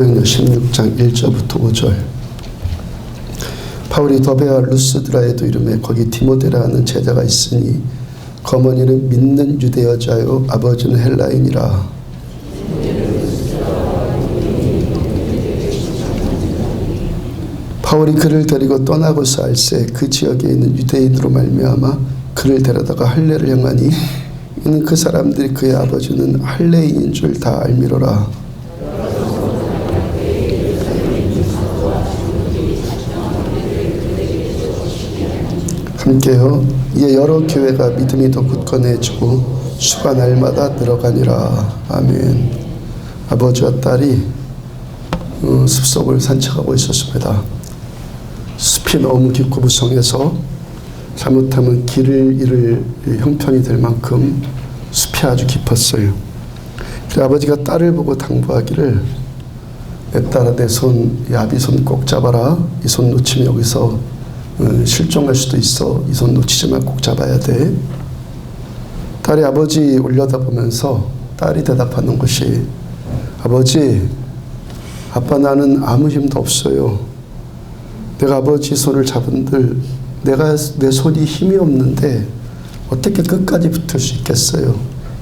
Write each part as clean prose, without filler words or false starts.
16장 1절부터 5절. 바울이 더베와 루스드라에도 이름에 거기 디모데라는 제자가 있으니 거머니는 믿는 유대 여자요 아버지는 헬라인이라. 바울이 그를 데리고 떠나고서 알세 그 지역에 있는 유대인으로 말미암아 그를 데려다가 할례를 행하니 이는 그 사람들이 그의 아버지는 할례인인 줄 다 알미로라. 함께요. 이에 여러 교회가 믿음이 더 굳건해지고 수가 날마다 늘어가니라. 아멘. 아버지와 딸이 숲속을 산책하고 있었습니다. 숲이 너무 깊고 무성해서 잘못하면 길을 잃을 형편이 될 만큼 숲이 아주 깊었어요. 그래서 아버지가 딸을 보고 당부하기를, 내 딸아, 내 손, 이 아비손 꼭 잡아라. 이 손 놓치면 여기서 실종할 수도 있어. 이 손 놓치지 말고 꼭 잡아야 돼. 딸이 아버지 올려다보면서 딸이 대답하는 것이, 아버지, 아빠 나는 아무 힘도 없어요. 내가 아버지 손을 잡은들 내 손이 힘이 없는데 어떻게 끝까지 붙을 수 있겠어요.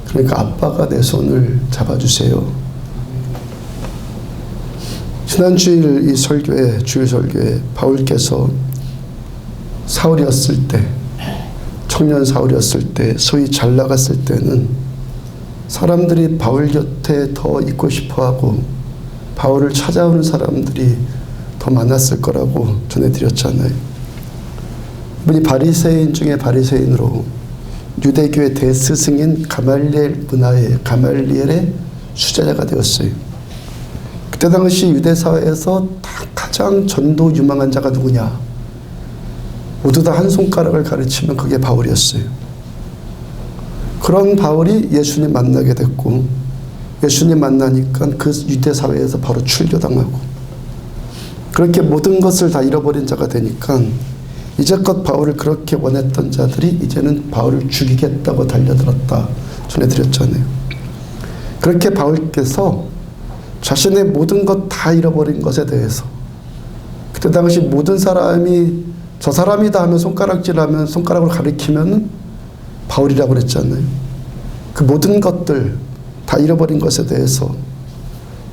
그러니까 아빠가 내 손을 잡아주세요. 지난 주일 이 설교에, 주일 설교에 바울께서 사울이었을 때, 청년 사울이었을 때, 소위 잘 나갔을 때는 사람들이 바울 곁에 더 있고 싶어하고 바울을 찾아오는 사람들이 더 많았을 거라고 전해드렸잖아요. 이분이 바리새인 중에 바리새인으로 유대교의 대스승인 가말리엘의 수제자가 되었어요. 그때 당시 유대 사회에서 가장 전도 유망한 자가 누구냐? 모두 다 한 손가락을 가르치면 그게 바울이었어요. 그런 바울이 예수님 만나게 됐고, 예수님 만나니까 그 유대 사회에서 바로 출교당하고, 그렇게 모든 것을 다 잃어버린 자가 되니까 이제껏 바울을 그렇게 원했던 자들이 이제는 바울을 죽이겠다고 달려들었다 전해드렸잖아요. 그렇게 바울께서 자신의 모든 것 다 잃어버린 것에 대해서, 그때 당시 모든 사람이 저 사람이다 하면 손가락질하면 손가락으로 가리키면 바울이라고 그랬잖아요. 그 모든 것들 다 잃어버린 것에 대해서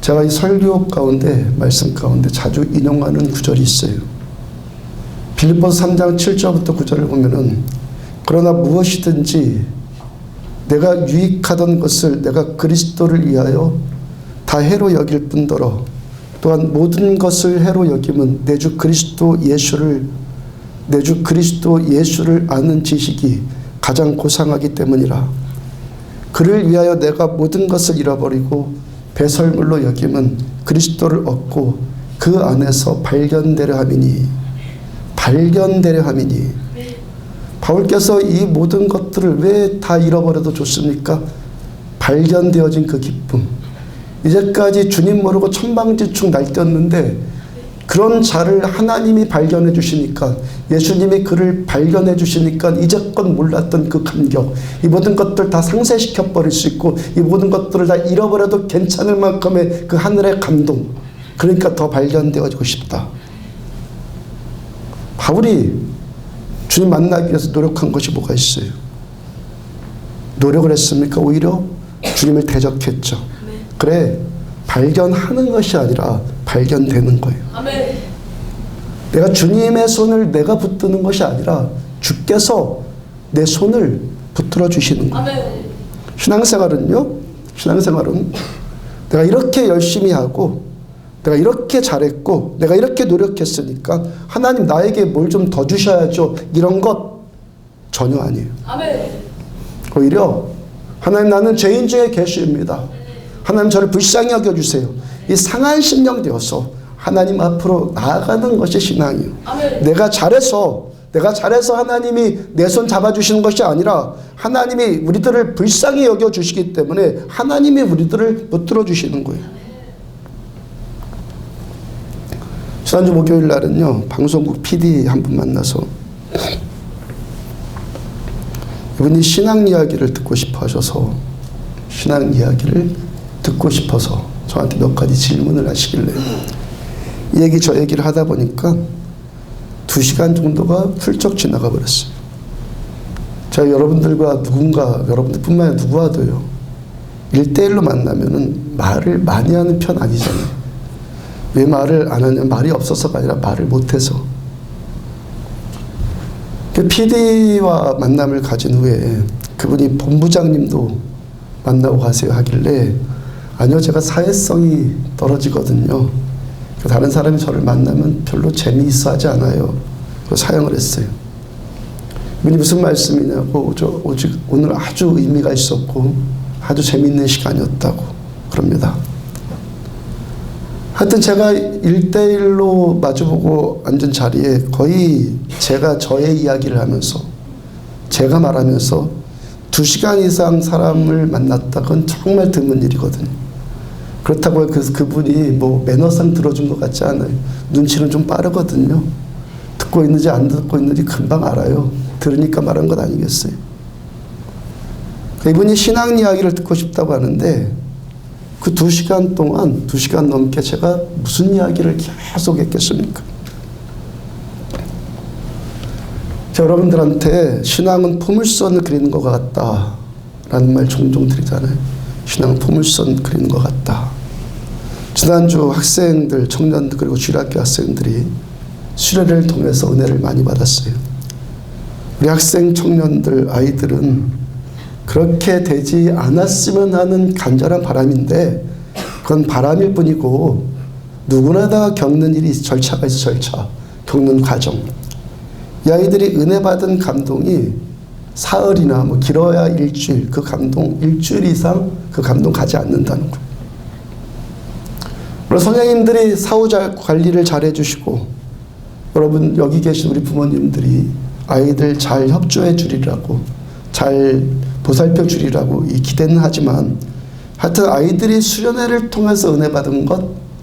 제가 이 설교 가운데, 말씀 가운데 자주 인용하는 구절이 있어요. 빌립보서 3장 7절부터 9절을 보면은, 그러나 무엇이든지 내가 유익하던 것을 내가 그리스도를 위하여 다 해로 여길 뿐더러 또한 모든 것을 해로 여김은 내 주 그리스도 예수를 아는 지식이 가장 고상하기 때문이라. 그를 위하여 내가 모든 것을 잃어버리고 배설물로 여김은 그리스도를 얻고 그 안에서 발견되려 함이니. 바울께서 이 모든 것들을 왜 다 잃어버려도 좋습니까? 발견되어진 그 기쁨. 이제까지 주님 모르고 천방지축 날뛰었는데 그런 자를 하나님이 발견해 주시니까, 예수님이 그를 발견해 주시니까 이제껏 몰랐던 그 감격, 이 모든 것들 다 상쇄시켜 버릴 수 있고 이 모든 것들을 다 잃어버려도 괜찮을 만큼의 그 하늘의 감동, 그러니까 더 발견되어지고 싶다. 바울이 주님 만나기 위해서 노력한 것이 뭐가 있어요? 노력을 했습니까? 오히려 주님을 대적했죠. 그래, 발견하는 것이 아니라 발견되는 거예요. 아멘. 내가 주님의 손을 내가 붙드는 것이 아니라 주께서 내 손을 붙들어 주시는 거예요. 아멘. 신앙생활은 내가 이렇게 열심히 하고 내가 이렇게 잘했고 내가 이렇게 노력했으니까 하나님 나에게 뭘 좀 더 주셔야죠, 이런 것 전혀 아니에요. 아멘. 오히려 하나님, 나는 죄인 중에 개수입니다. 하나님 저를 불쌍히 여겨주세요. 이 상한 심령 되어서 하나님 앞으로 나아가는 것이 신앙이에요. 아멘. 내가 잘해서 하나님이 내 손 잡아주시는 것이 아니라 하나님이 우리들을 불쌍히 여겨주시기 때문에 하나님이 우리들을 붙들어 주시는 거예요. 지난주 목요일 날은요, 방송국 PD 한 분 만나서 이분이 신앙 이야기를 듣고 싶어 하셔서, 신앙 이야기를 듣고 싶어서 저한테 몇 가지 질문을 하시길래 이 얘기 저 얘기를 하다 보니까 2시간 정도가 훌쩍 지나가 버렸어요. 제가 여러분들과 여러분들뿐만 아니라 누구와도요 1대1로 만나면은 말을 많이 하는 편 아니잖아요. 왜 말을 안 하냐면 말이 없어서가 아니라 말을 못해서. PD와 만남을 가진 후에 그분이 본부장님도 만나고 가세요 하길래 아니요, 제가 사회성이 떨어지거든요. 다른 사람이 저를 만나면 별로 재미있어 하지 않아요. 사양을 했어요. 이분이 무슨 말씀이냐고, 오직 오늘 아주 의미가 있었고 아주 재미있는 시간이었다고 그럽니다. 하여튼 제가 1대1로 마주보고 앉은 자리에 거의 제가 저의 이야기를 하면서 제가 말하면서 2시간 이상 사람을 만났다. 그건 정말 드문 일이거든요. 그렇다고 그분이 뭐 매너상 들어준 것 같지 않아요. 눈치는 좀 빠르거든요. 듣고 있는지 안 듣고 있는지 금방 알아요. 들으니까 말한 것 아니겠어요. 이분이 신앙 이야기를 듣고 싶다고 하는데 그 2시간 동안 2시간 넘게 제가 무슨 이야기를 계속 했겠습니까? 여러분들한테 신앙은 포물선을 그리는 것 같다라는 말 종종 드리잖아요. 신앙은 포물선 그리는 것 같다. 지난주 학생들, 청년들 그리고 주일학교 학생들이 수련회를 통해서 은혜를 많이 받았어요. 우리 학생, 청년들, 아이들은 그렇게 되지 않았으면 하는 간절한 바람인데 그건 바람일 뿐이고 누구나 다 겪는 일이 절차가 있어. 절차, 겪는 과정. 이 아이들이 은혜 받은 감동이 사흘이나 뭐 길어야 일주일, 그 감동 일주일 이상 그 감동 가지 않는다는 거예요. 물론 선생님들이 사후 관리를 잘 해주시고 여러분 여기 계신 우리 부모님들이 아이들 잘 협조해 주리라고 잘 보살펴 주리라고 기대는 하지만 하여튼 아이들이 수련회를 통해서 은혜 받은 것,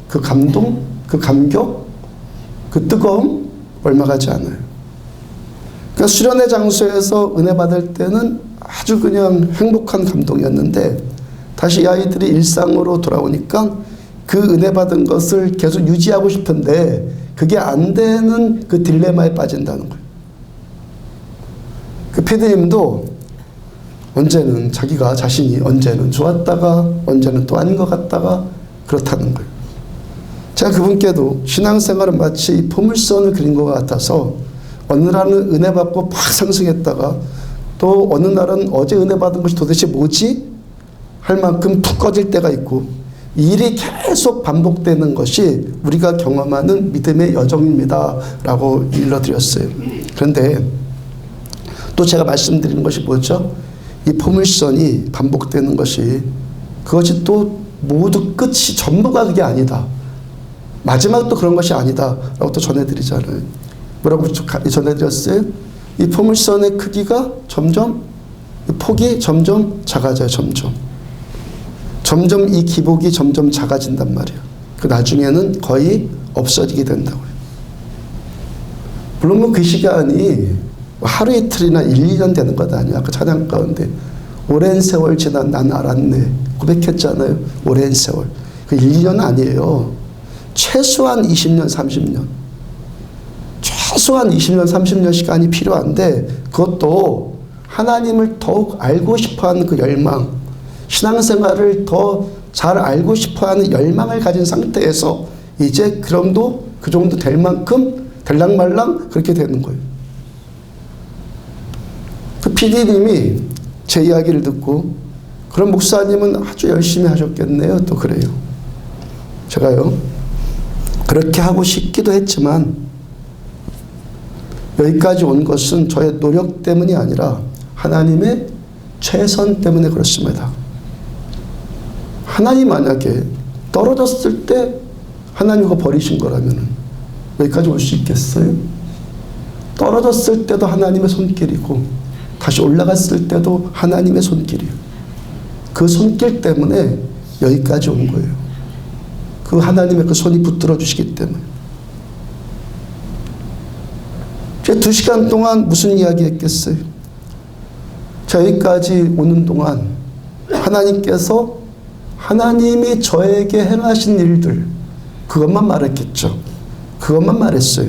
그 감동, 그 감격, 그 뜨거움 얼마 가지 않아요. 그러니까 수련회 장소에서 은혜 받을 때는 아주 그냥 행복한 감동이었는데 다시 이 아이들이 일상으로 돌아오니까 그 은혜 받은 것을 계속 유지하고 싶은데 그게 안 되는 그 딜레마에 빠진다는 거예요. 그 PD님도 언제는 자기가 자신이 언제는 좋았다가 언제는 또 아닌 것 같다가 그렇다는 거예요. 제가 그분께도 신앙생활은 마치 포물선을 그린 것 같아서 어느 날은 은혜 받고 팍 상승했다가 또 어느 날은 어제 은혜 받은 것이 도대체 뭐지? 할 만큼 푹 꺼질 때가 있고 이 일이 계속 반복되는 것이 우리가 경험하는 믿음의 여정입니다 라고 일러드렸어요. 그런데 또 제가 말씀드리는 것이 뭐죠? 이 포물선이 반복되는 것이 그것이 또 모두 끝이 전부가 그게 아니다. 마지막도 그런 것이 아니다 라고 또 전해드리잖아요. 뭐라고 전해드렸어요? 이 포물선의 크기가 점점 폭이 점점 작아져요. 점점 이 기복이 점점 작아진단 말이에요. 그 나중에는 거의 없어지게 된다고요. 물론 뭐 그 시간이 하루 이틀이나 1, 2년 되는 것 아니야. 아까 찬양 가운데 오랜 세월 지난 난 알았네 고백했잖아요. 오랜 세월. 그 1, 2년은 아니에요. 최소한 20년, 30년. 최소한 20년, 30년 시간이 필요한데 그것도 하나님을 더욱 알고 싶어하는 그 열망, 신앙생활을 더 잘 알고 싶어하는 열망을 가진 상태에서 이제 그 정도 될 만큼 될랑말랑 그렇게 되는 거예요. 그 PD님이 제 이야기를 듣고 그런 목사님은 아주 열심히 하셨겠네요. 또 그래요. 제가요 그렇게 하고 싶기도 했지만 여기까지 온 것은 저의 노력 때문이 아니라 하나님의 최선 때문에 그렇습니다. 하나님 만약에 떨어졌을 때 하나님과 버리신 거라면 여기까지 올 수 있겠어요? 떨어졌을 때도 하나님의 손길이고 다시 올라갔을 때도 하나님의 손길이에요. 그 손길 때문에 여기까지 온 거예요. 그 하나님의 그 손이 붙들어 주시기 때문에. 제가 2시간 동안 무슨 이야기 했겠어요? 자, 여기까지 오는 동안 하나님께서 하나님이 저에게 행하신 일들, 그것만 말했겠죠. 그것만 말했어요.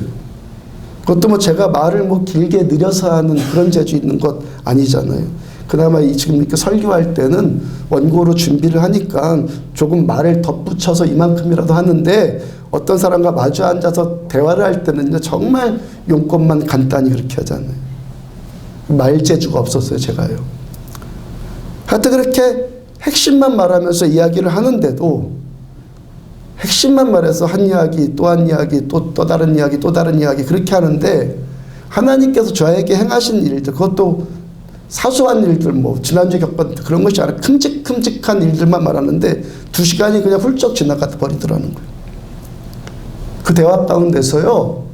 그것도 뭐 제가 말을 뭐 길게 느려서 하는 그런 재주 있는 것 아니잖아요. 그나마 지금 이렇게 설교할 때는 원고로 준비를 하니까 조금 말을 덧붙여서 이만큼이라도 하는데, 어떤 사람과 마주 앉아서 대화를 할 때는요, 정말 용건만 간단히 그렇게 하잖아요. 말 재주가 없었어요, 제가요. 하여튼 그렇게 핵심만 말하면서 이야기를 하는데도, 핵심만 말해서 한 이야기, 또 한 이야기, 또 다른 이야기, 또 다른 이야기, 그렇게 하는데, 하나님께서 저에게 행하신 일들, 그것도 사소한 일들, 뭐 지난주에 겪었던 그런 것이 아니라 큼직큼직한 일들만 말하는데 2시간이 그냥 훌쩍 지나가 버리더라는 거예요. 그 대화 가운데서요,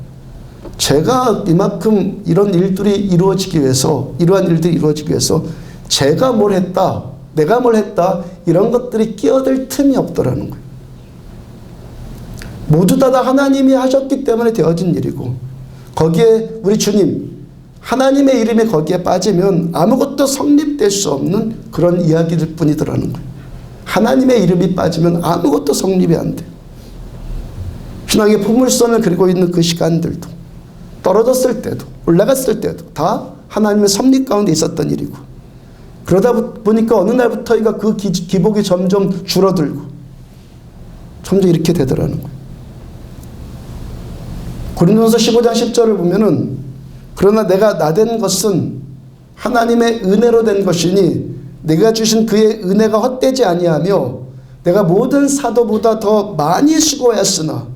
제가 이만큼 이런 일들이 이루어지기 위해서, 이러한 일들이 이루어지기 위해서 제가 뭘 했다, 내가 뭘 했다, 이런 것들이 끼어들 틈이 없더라는 거예요. 모두 다 하나님이 하셨기 때문에 되어진 일이고, 거기에 우리 주님, 하나님의 이름이 거기에 빠지면 아무것도 성립될 수 없는 그런 이야기들 뿐이더라는 거예요. 하나님의 이름이 빠지면 아무것도 성립이 안 돼요. 신앙의 포물선을 그리고 있는 그 시간들도, 떨어졌을 때도, 올라갔을 때도 다 하나님의 섭리 가운데 있었던 일이고, 그러다 보니까 어느 날부터인가 그 기복이 점점 줄어들고 점점 이렇게 되더라는 거예요. 고린도전서 15장 10절을 보면은, 그러나 내가 나된 것은 하나님의 은혜로 된 것이니 내가 주신 그의 은혜가 헛되지 아니하며 내가 모든 사도보다 더 많이 수고하였으나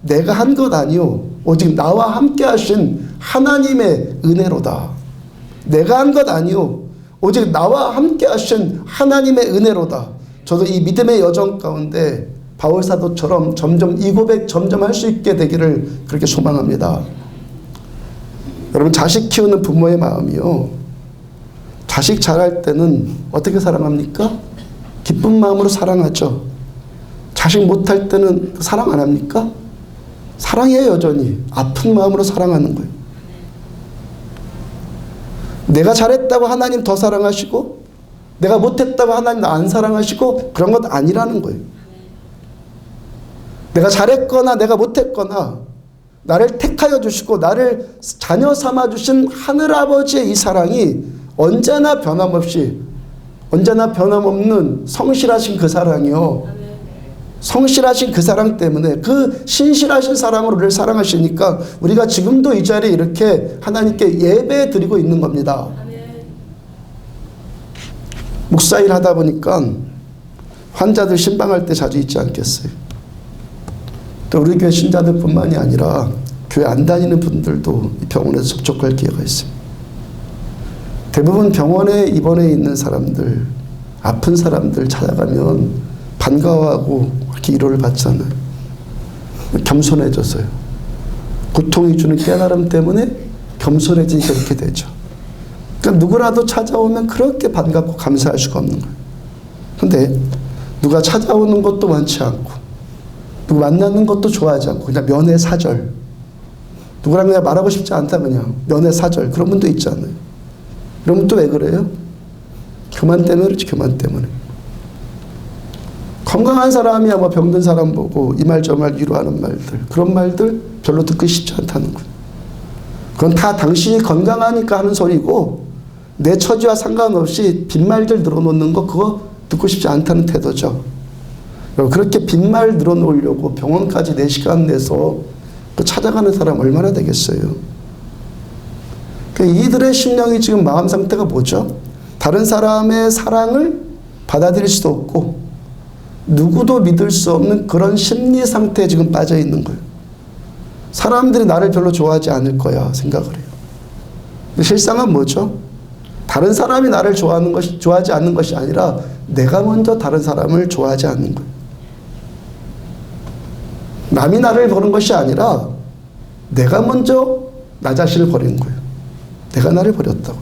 내가 한 것 아니요 오직 나와 함께 하신 하나님의 은혜로다. 내가 한 것 아니요 오직 나와 함께 하신 하나님의 은혜로다. 저도 이 믿음의 여정 가운데 바울 사도처럼 점점 이 고백 점점 할 수 있게 되기를 그렇게 소망합니다. 여러분, 자식 키우는 부모의 마음이요, 자식 자랄 때는 어떻게 사랑합니까? 기쁜 마음으로 사랑하죠. 자식 못할 때는 사랑 안 합니까? 사랑해요. 여전히 아픈 마음으로 사랑하는 거예요. 내가 잘했다고 하나님 더 사랑하시고, 내가 못했다고 하나님 안 사랑하시고, 그런 것 아니라는 거예요. 내가 잘했거나 내가 못했거나 나를 택하여 주시고 나를 자녀 삼아 주신 하늘아버지의 이 사랑이 언제나 변함없이, 언제나 변함없는 성실하신 그 사랑이요, 성실하신 그 사랑 때문에, 그 신실하신 사랑으로 우리를 사랑하시니까 우리가 지금도 이 자리에 이렇게 하나님께 예배 드리고 있는 겁니다. 목사일 하다 보니까 환자들 신방할 때 자주 있지 않겠어요? 또 우리 교회 신자들 뿐만이 아니라 교회 안 다니는 분들도 병원에서 접촉할 기회가 있습니다. 대부분 병원에 입원해 있는 사람들, 아픈 사람들 찾아가면 반가워하고 그렇게 위로를 받잖아요. 겸손해져서요. 고통이 주는 깨달음 때문에 겸손해지니까 그렇게 되죠. 그러니까 누구라도 찾아오면 그렇게 반갑고 감사할 수가 없는 거예요. 근데 누가 찾아오는 것도 많지 않고, 누구 만나는 것도 좋아하지 않고, 그냥 면회사절, 누구랑 그냥 말하고 싶지 않다, 그냥 면회사절, 그런 분도 있잖아요. 그러면 또 왜 그래요? 교만 때문에 그렇지, 교만 때문에. 건강한 사람이야 뭐 병든 사람 보고 이 말 저 말 위로하는 말들, 그런 말들 별로 듣기 쉽지 않다는 거예요. 그건 다 당신이 건강하니까 하는 소리고, 내 처지와 상관없이 빈말들 늘어놓는 거, 그거 듣고 싶지 않다는 태도죠. 그렇게 빈말 늘어놓으려고 병원까지 4시간 내서 그 찾아가는 사람 얼마나 되겠어요? 이들의 심령이 지금 마음 상태가 뭐죠? 다른 사람의 사랑을 받아들일 수도 없고 누구도 믿을 수 없는 그런 심리 상태에 지금 빠져 있는 거예요. 사람들이 나를 별로 좋아하지 않을 거야 생각을 해요. 근데 실상은 뭐죠? 다른 사람이 나를 좋아하지 않는 것이 아니라 내가 먼저 다른 사람을 좋아하지 않는 거예요. 남이 나를 버린 것이 아니라 내가 먼저 나 자신을 버린 거예요. 내가 나를 버렸다고.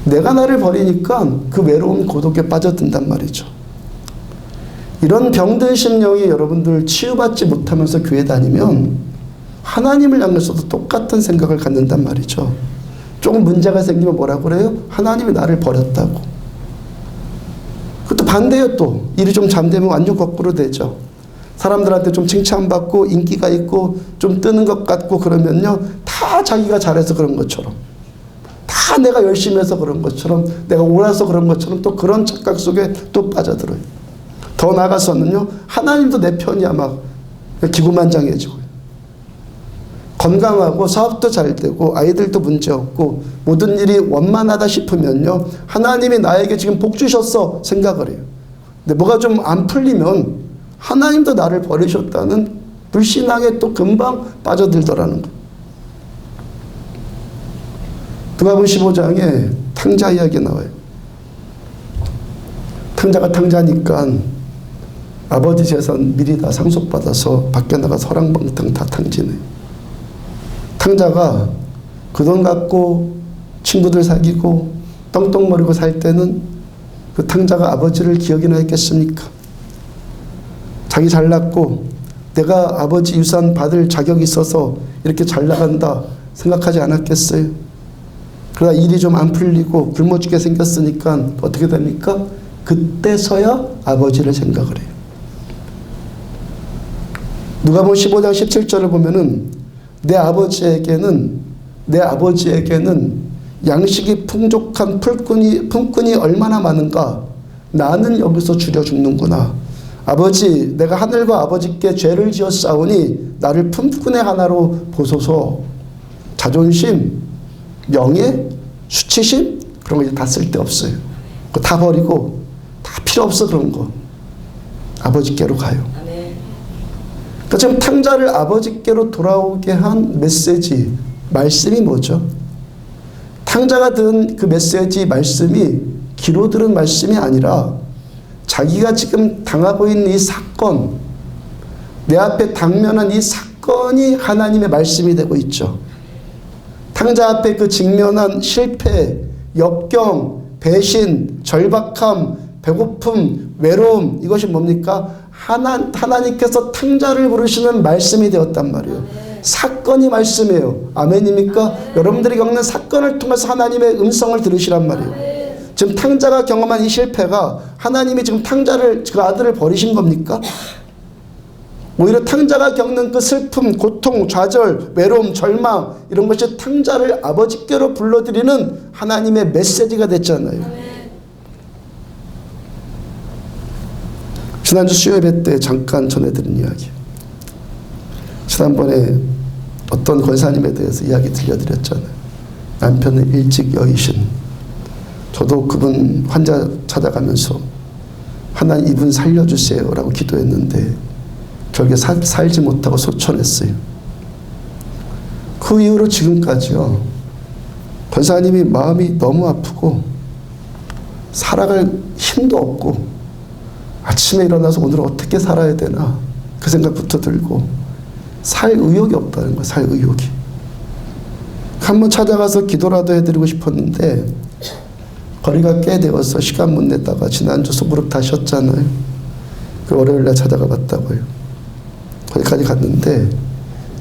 내가 나를 버리니까 그 외로움, 고독에 빠져든단 말이죠. 이런 병든 심령이 여러분들 치유받지 못하면서 교회 다니면 하나님을 향해서도 똑같은 생각을 갖는단 말이죠. 조금 문제가 생기면 뭐라고 그래요? 하나님이 나를 버렸다고. 그것도 반대예요. 또 일이 좀 잠되면 완전 거꾸로 되죠. 사람들한테 좀 칭찬받고 인기가 있고 좀 뜨는 것 같고 그러면요, 다 자기가 잘해서 그런 것처럼, 다 내가 열심히 해서 그런 것처럼, 내가 옳아서 그런 것처럼 또 그런 착각 속에 또 빠져들어요. 더 나아가서는요, 하나님도 내 편이야 막 기구만장해지고요. 건강하고 사업도 잘 되고 아이들도 문제 없고 모든 일이 원만하다 싶으면요, 하나님이 나에게 지금 복 주셨어 생각을 해요. 근데 뭐가 좀 안 풀리면 하나님도 나를 버리셨다는 불신앙에 또 금방 빠져들더라는 거예요. 누가복음 15장에 탕자 이야기 나와요. 탕자가 탕자니까 아버지 재산 미리 다 상속받아서 밖에 나가서 허랑방탕 다 탕지네. 탕자가 그 돈 갖고 친구들 사귀고 떵떵거리고 살 때는 그 탕자가 아버지를 기억이나 했겠습니까? 자기 잘났고 내가 아버지 유산 받을 자격이 있어서 이렇게 잘 나간다 생각하지 않았겠어요? 그러다 일이 좀 안 풀리고 굶어 죽게 생겼으니까 어떻게 됩니까? 그때서야 아버지를 생각을 해요. 누가복음 15장 17절을 보면은 내 아버지에게는 양식이 풍족한 품꾼이 얼마나 많은가. 나는 여기서 줄여 죽는구나. 아버지, 내가 하늘과 아버지께 죄를 지었사오니 나를 품꾼의 하나로 보소서. 자존심, 명예, 수치심 그런 거 이제 다 쓸데없어요. 그거 다 버리고 다 필요 없어. 그런 거 아버지께로 가요. 그러니까 지금 탕자를 아버지께로 돌아오게 한 메시지, 말씀이 뭐죠? 탕자가 든 그 메시지, 말씀이 귀로 들은 말씀이 아니라 자기가 지금 당하고 있는 이 사건, 내 앞에 당면한 이 사건이 하나님의 말씀이 되고 있죠. 탕자 앞에 그 직면한 실패, 역경, 배신, 절박함, 배고픔, 외로움, 이것이 뭡니까? 하나님께서 탕자를 부르시는 말씀이 되었단 말이에요. 사건이 말씀이에요. 아멘입니까? 여러분들이 겪는 사건을 통해서 하나님의 음성을 들으시란 말이에요. 지금 탕자가 경험한 이 실패가 하나님이 지금 그 아들을 버리신 겁니까? 오히려 탕자가 겪는 그 슬픔, 고통, 좌절, 외로움, 절망 이런 것이 탕자를 아버지께로 불러들이는 하나님의 메시지가 됐잖아요. 지난주 수요예배 때 잠깐 전해드린 이야기. 지난번에 어떤 권사님에 대해서 이야기 들려드렸잖아요. 남편을 일찍 여의신. 저도 그분 환자 찾아가면서 하나님 이분 살려주세요 라고 기도했는데 결국에 살지 못하고 소천했어요. 그 이후로 지금까지요, 권사님이 마음이 너무 아프고 살아갈 힘도 없고 아침에 일어나서 오늘 어떻게 살아야 되나 그 생각부터 들고 살 의욕이 없다는 거예요. 살 의욕이. 한번 찾아가서 기도라도 해드리고 싶었는데 거리가 꽤 되어서 시간 못 냈다가 지난주 무릎 다 쉬었잖아요. 그 월요일날 찾아가 봤다고요. 거기까지 갔는데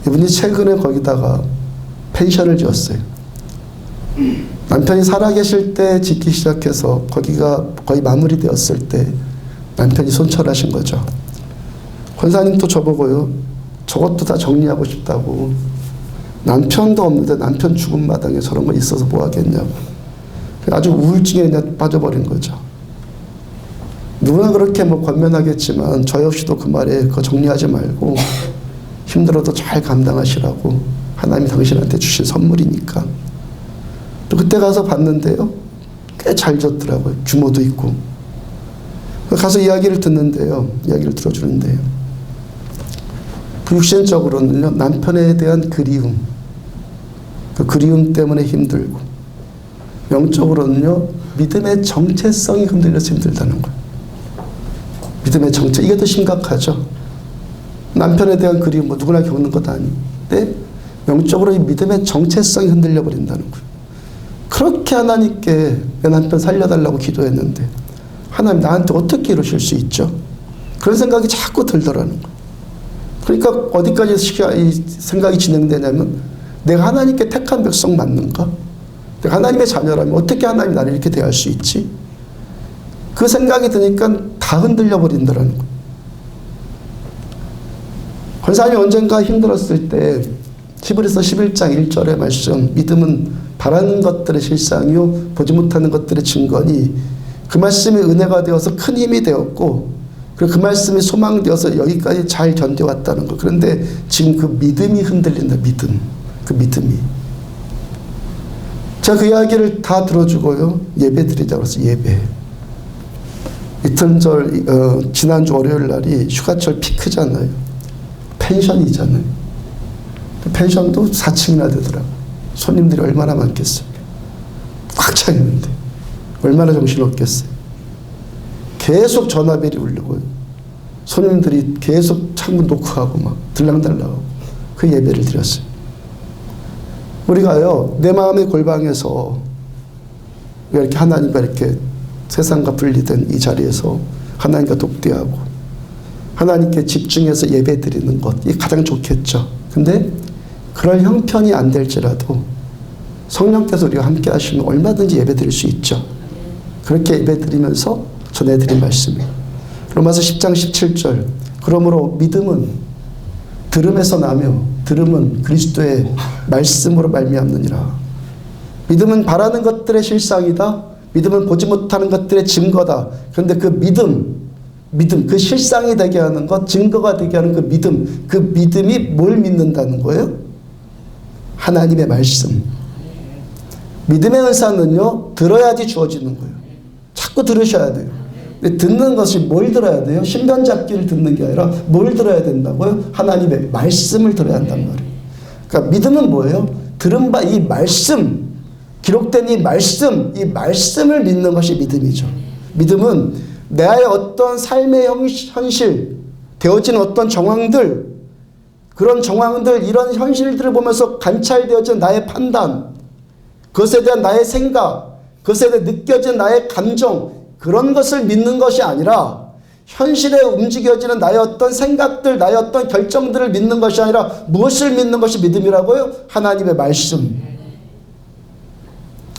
이분이 최근에 거기다가 펜션을 지었어요. 남편이 살아계실 때 짓기 시작해서 거기가 거의 마무리되었을 때 남편이 손절하신 거죠. 권사님도 저보고요, 저것도 다 정리하고 싶다고. 남편도 없는데 남편 죽은 마당에 저런 거 있어서 뭐 하겠냐고. 아주 우울증에 그냥 빠져버린 거죠. 누구나 그렇게 뭐 권면하겠지만 저 역시도 그 말에 그거 정리하지 말고 힘들어도 잘 감당하시라고. 하나님이 당신한테 주신 선물이니까. 또 그때 가서 봤는데요, 꽤 잘 졌더라고요. 규모도 있고. 가서 이야기를 들어주는데요. 그 육신적으로는요, 남편에 대한 그리움, 그 그리움 때문에 힘들고, 영적으로는요, 믿음의 정체성이 흔들려서 힘들다는 거예요. 믿음의 정체, 이게 더 심각하죠. 남편에 대한 그리움, 뭐 누구나 겪는 것 아닌데, 영적으로 이 믿음의 정체성이 흔들려 버린다는 거예요. 그렇게 하나님께 내 남편 살려달라고 기도했는데, 하나님 나한테 어떻게 이러실 수 있죠? 그런 생각이 자꾸 들더라는 거예요. 그러니까 어디까지 이 생각이 진행되냐면, 내가 하나님께 택한 백성 맞는가? 내가 하나님의 자녀라면 어떻게 하나님이 나를 이렇게 대할 수 있지? 그 생각이 드니까 다 흔들려 버린다라는 거예요. 권사님이 언젠가 힘들었을 때 히브리서 11장 1절의 말씀, 믿음은 바라는 것들의 실상이요 보지 못하는 것들의 증거니, 그 말씀이 은혜가 되어서 큰 힘이 되었고, 그리고 그 말씀이 소망되어서 여기까지 잘 견뎌왔다는 거. 그런데 지금 그 믿음이 흔들린다. 믿음. 그 믿음이. 제가 그 이야기를 다 들어주고요, 예배 드리자고 해서 예배. 이틀절, 지난주 월요일 날이 휴가철 피크잖아요. 펜션이잖아요. 펜션도 4층이나 되더라고요. 손님들이 얼마나 많겠어요. 꽉 차 있는데 얼마나 정신없겠어요. 계속 전화벨이 울리고요. 손님들이 계속 창문 노크하고 막 들락달락하고 그 예배를 드렸어요. 우리가요, 내 마음의 골방에서 이렇게 하나님과 이렇게 세상과 분리된 이 자리에서 하나님과 독대하고 하나님께 집중해서 예배 드리는 것, 이게 가장 좋겠죠. 근데 그럴 형편이 안 될지라도 성령께서 우리가 함께 하시면 얼마든지 예배 드릴 수 있죠. 그렇게 예배 드리면서 전해드린 말씀이에요. 로마서 10장 17절. 그러므로 믿음은 들음에서 나며 들음은 그리스도의 말씀으로 말미암느니라. 믿음은 바라는 것들의 실상이다. 믿음은 보지 못하는 것들의 증거다. 그런데 그 믿음, 그 실상이 되게 하는 것, 증거가 되게 하는 그 믿음이 뭘 믿는다는 거예요? 하나님의 말씀. 믿음의 은사는요, 들어야지 주어지는 거예요. 자꾸 들으셔야 돼요. 근데 듣는 것이 뭘 들어야 돼요? 신변잡기를 듣는 게 아니라 뭘 들어야 된다고요? 하나님의 말씀을 들어야 한단 말이에요. 그러니까 믿음은 뭐예요? 들은 바 이 말씀, 기록된 이 말씀을 믿는 것이 믿음이죠. 믿음은 나의 어떤 삶의 현실, 되어진 어떤 정황들, 그런 정황들, 이런 현실들을 보면서 관찰되어진 나의 판단, 그것에 대한 나의 생각, 그것에 대해 느껴진 나의 감정, 그런 것을 믿는 것이 아니라 현실에 움직여지는 나의 어떤 생각들, 나의 어떤 결정들을 믿는 것이 아니라 무엇을 믿는 것이 믿음이라고요? 하나님의 말씀.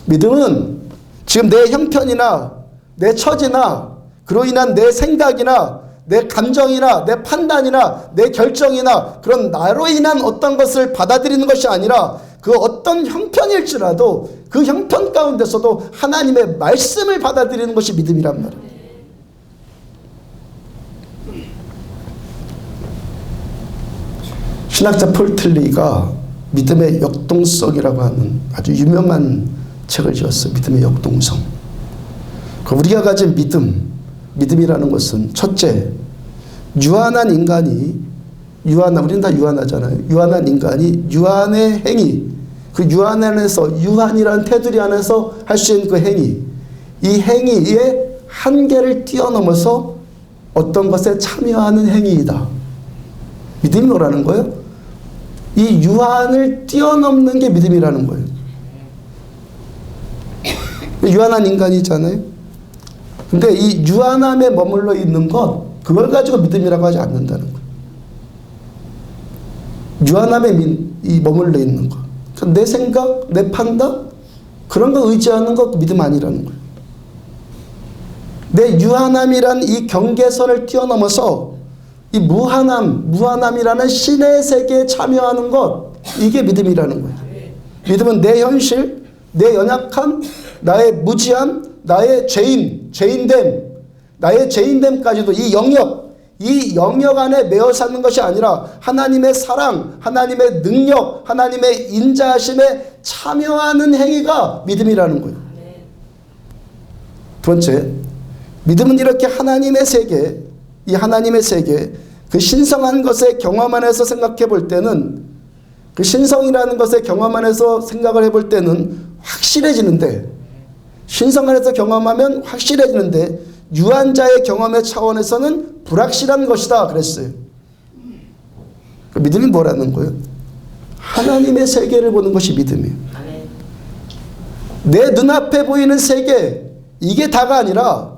믿음은 지금 내 형편이나 내 처지나 그로 인한 내 생각이나 내 감정이나 내 판단이나 내 결정이나 그런 나로 인한 어떤 것을 받아들이는 것이 아니라 그 어떤 형편일지라도 그 형편 가운데서도 하나님의 말씀을 받아들이는 것이 믿음이란 말이에요. 신학자 폴 틸리가 믿음의 역동성이라고 하는 아주 유명한 책을 지었어요. 믿음의 역동성. 우리가 가진 믿음이라는 것은 첫째, 유한한 인간이 우리는 다 유한하잖아요. 유한한 인간이 유한의 행위, 그 유한 안에서, 유한이라는 테두리 안에서 할 수 있는 그 행위, 이 행위의 한계를 뛰어넘어서 어떤 것에 참여하는 행위이다. 믿음이 뭐라는 거예요? 이 유한을 뛰어넘는 게 믿음이라는 거예요. 유한한 인간이잖아요. 근데 이 유한함에 머물러 있는 것, 그걸 가지고 믿음이라고 하지 않는다는 거예요. 유한함에 머물러 있는 것. 그러니까 내 생각, 내 판단, 그런 거 의지하는 것 믿음 아니라는 거예요. 내 유한함이란 이 경계선을 뛰어넘어서 이 무한함이라는 신의 세계에 참여하는 것, 이게 믿음이라는 거예요. 믿음은 내 현실, 내 연약함, 나의 무지함, 나의 나의 죄인됨까지도 이 영역 안에 매어 사는 것이 아니라 하나님의 사랑, 하나님의 능력, 하나님의 인자하심에 참여하는 행위가 믿음이라는 거예요. 두 번째, 믿음은 이렇게 하나님의 세계, 이 하나님의 세계, 그 신성한 것의 경험 안에서 생각해 볼 때는, 그 신성이라는 것의 경험 안에서 생각을 해볼 때는 확실해지는데, 신성 안에서 경험하면 확실해지는데 유한자의 경험의 차원에서는 불확실한 것이다 그랬어요. 믿음이 뭐라는 거예요? 하나님의 세계를 보는 것이 믿음이에요. 내 눈앞에 보이는 세계, 이게 다가 아니라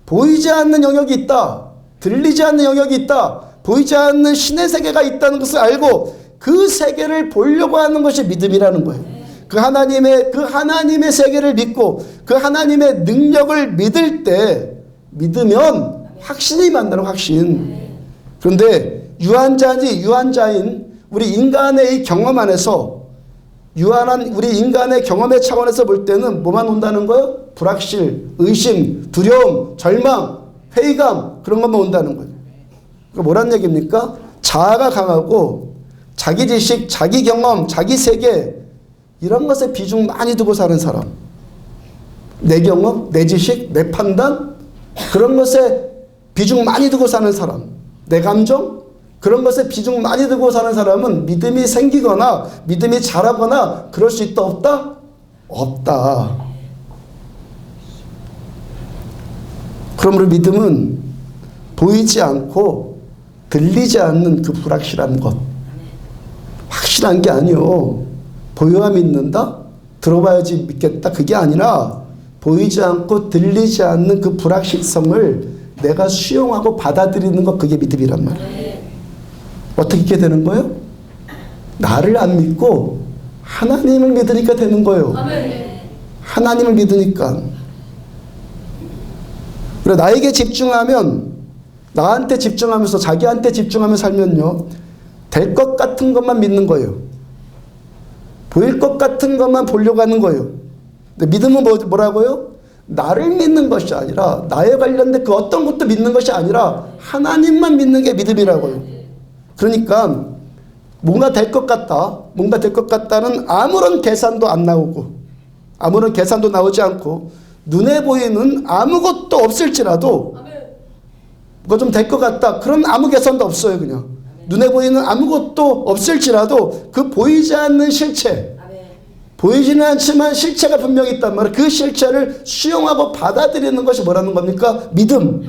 보이지 않는 영역이 있다, 들리지 않는 영역이 있다, 보이지 않는 신의 세계가 있다는 것을 알고 그 세계를 보려고 하는 것이 믿음이라는 거예요. 그 하나님의 세계를 믿고 그 하나님의 능력을 믿을 때 믿으면 확신이 만나는 확신. 그런데 유한자인 우리 인간의 이 경험 안에서 유한한 우리 인간의 경험의 차원에서 볼 때는 뭐만 온다는 거예요? 불확실, 의심, 두려움, 절망, 회의감 그런 것만 온다는 거예요. 그러니까 뭐란 얘기입니까? 자아가 강하고 자기 지식, 자기 경험, 자기 세계 이런 것에 비중 많이 두고 사는 사람. 내 경험, 내 지식, 내 판단 그런 것에 비중 많이 두고 사는 사람. 내 감정 그런 것에 비중 많이 두고 사는 사람은 믿음이 생기거나 믿음이 자라거나 그럴 수 있다 없다? 없다. 그러므로 믿음은 보이지 않고 들리지 않는 그 불확실한 것. 확실한 게 아니요. 보여야 믿는다? 들어봐야지 믿겠다? 그게 아니라 보이지 않고 들리지 않는 그 불확실성을 내가 수용하고 받아들이는 것, 그게 믿음이란 말이에요. 어떻게 되는 거예요? 나를 안 믿고 하나님을 믿으니까 되는 거예요. 하나님을 믿으니까. 그래, 나에게 집중하면, 나한테 집중하면서 자기한테 집중하며 살면요, 될 것 같은 것만 믿는 거예요. 보일 것 같은 것만 보려고 하는 거예요. 근데 믿음은 뭐라고요? 나를 믿는 것이 아니라, 나에 관련된 그 어떤 것도 믿는 것이 아니라 하나님만 믿는 게 믿음이라고요. 그러니까 뭔가 될 것 같다, 뭔가 될 것 같다는 아무런 계산도 안 나오고 아무런 계산도 나오지 않고 눈에 보이는 아무것도 없을지라도 뭐가 좀 될 것 같다, 그런 아무 계산도 없어요. 그냥 눈에 보이는 아무것도 없을지라도 그 보이지 않는 실체, 보이지는 않지만 실체가 분명히 있단 말이에요. 그 실체를 수용하고 받아들이는 것이 뭐라는 겁니까? 믿음.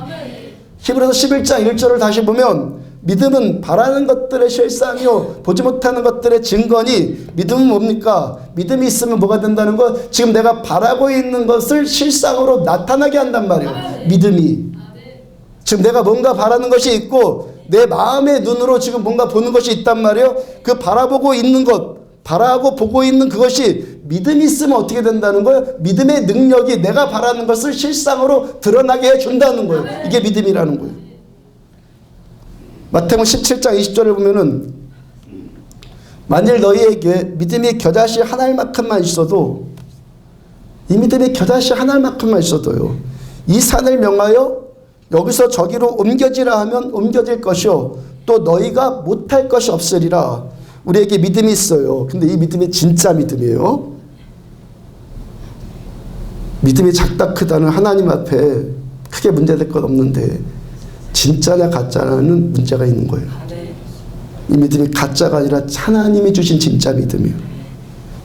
히브리서 11장 1절을 다시 보면 믿음은 바라는 것들의 실상이요 보지 못하는 것들의 증거니, 믿음은 뭡니까? 믿음이 있으면 뭐가 된다는 거? 지금 내가 바라고 있는 것을 실상으로 나타나게 한단 말이에요. 믿음이. 지금 내가 뭔가 바라는 것이 있고 내 마음의 눈으로 지금 뭔가 보는 것이 있단 말이에요. 그 바라보고 있는 것, 바라고 보고 있는 그것이 믿음이 있으면 어떻게 된다는 거예요? 믿음의 능력이 내가 바라는 것을 실상으로 드러나게 해준다는 거예요. 이게 믿음이라는 거예요. 마태복음 17장 20절을 보면은 만일 너희에게 믿음이 겨자씨 한 알만큼만 있어도, 이 믿음이 겨자씨 한 알만큼만 있어도요, 이 산을 명하여 여기서 저기로 옮겨지라 하면 옮겨질 것이요 또 너희가 못할 것이 없으리라. 우리에게 믿음이 있어요. 근데 이 믿음이 진짜 믿음이에요. 믿음이 작다 크다는 하나님 앞에 크게 문제될 것 없는데 진짜냐 가짜냐는 문제가 있는 거예요. 이 믿음이 가짜가 아니라 하나님이 주신 진짜 믿음이에요.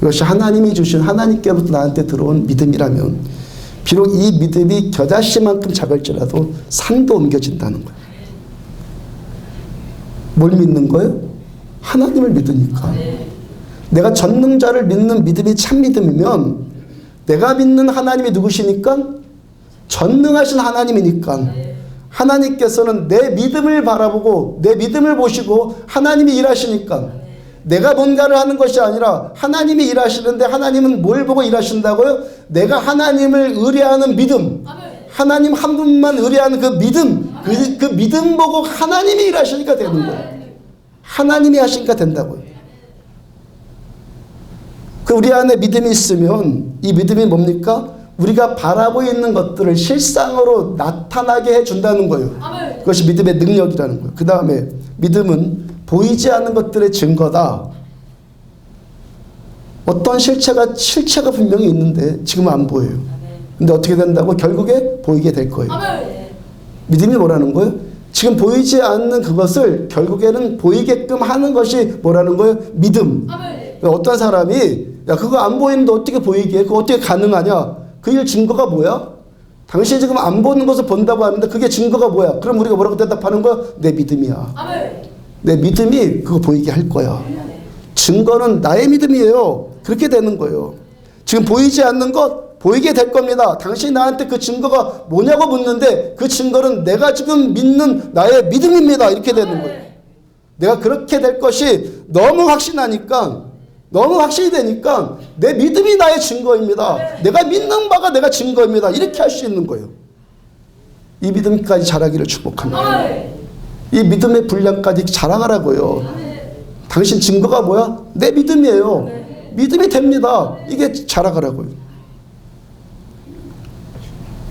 이것이 하나님이 주신, 하나님께로부터 나한테 들어온 믿음이라면 비록 이 믿음이 겨자씨만큼 작을지라도 산도 옮겨진다는 거예요. 뭘 믿는 거예요? 하나님을 믿으니까. 내가 전능자를 믿는 믿음이 참 믿음이면 내가 믿는 하나님이 누구시니까? 전능하신 하나님이니까. 하나님께서는 내 믿음을 바라보고 내 믿음을 보시고 하나님이 일하시니까 내가 뭔가를 하는 것이 아니라 하나님이 일하시는데, 하나님은 뭘 보고 일하신다고요? 내가 하나님을 의뢰하는 믿음, 하나님 한 분만 의뢰하는 그 믿음, 그 믿음 보고 하나님이 일하시니까 되는 거예요. 하나님이 하시니까 된다고요. 그 우리 안에 믿음이 있으면 이 믿음이 뭡니까? 우리가 바라고 있는 것들을 실상으로 나타나게 해준다는 거예요. 그것이 믿음의 능력이라는 거예요. 그 다음에 믿음은 보이지 않는 것들의 증거다. 어떤 실체가 분명히 있는데 지금은 안 보여요. 근데 어떻게 된다고? 결국에 보이게 될 거예요. 믿음이 뭐라는 거예요? 지금 보이지 않는 그것을 결국에는 보이게끔 하는 것이 뭐라는 거예요? 믿음. 어떤 사람이 야 그거 안 보이는데 어떻게 보이게 해? 그거 어떻게 가능하냐? 그 일 증거가 뭐야? 당신이 지금 안 보는 것을 본다고 하는데 그게 증거가 뭐야? 그럼 우리가 뭐라고 대답하는 거야? 내 믿음이야. 내 믿음이 그거 보이게 할 거야. 증거는 나의 믿음이에요. 그렇게 되는 거예요. 지금 보이지 않는 것 보이게 될 겁니다. 당신이 나한테 그 증거가 뭐냐고 묻는데 그 증거는 내가 지금 믿는 나의 믿음입니다. 이렇게 되는 거예요. 내가 그렇게 될 것이 너무 확신하니까, 너무 확신이 되니까 내 믿음이 나의 증거입니다. 내가 믿는 바가 내가 증거입니다. 이렇게 할 수 있는 거예요. 이 믿음까지 자라기를 축복합니다. 이 믿음의 분량까지 자라가라고요. 당신 증거가 뭐야? 내 믿음이에요. 믿음이 됩니다. 이게 자라가라고요.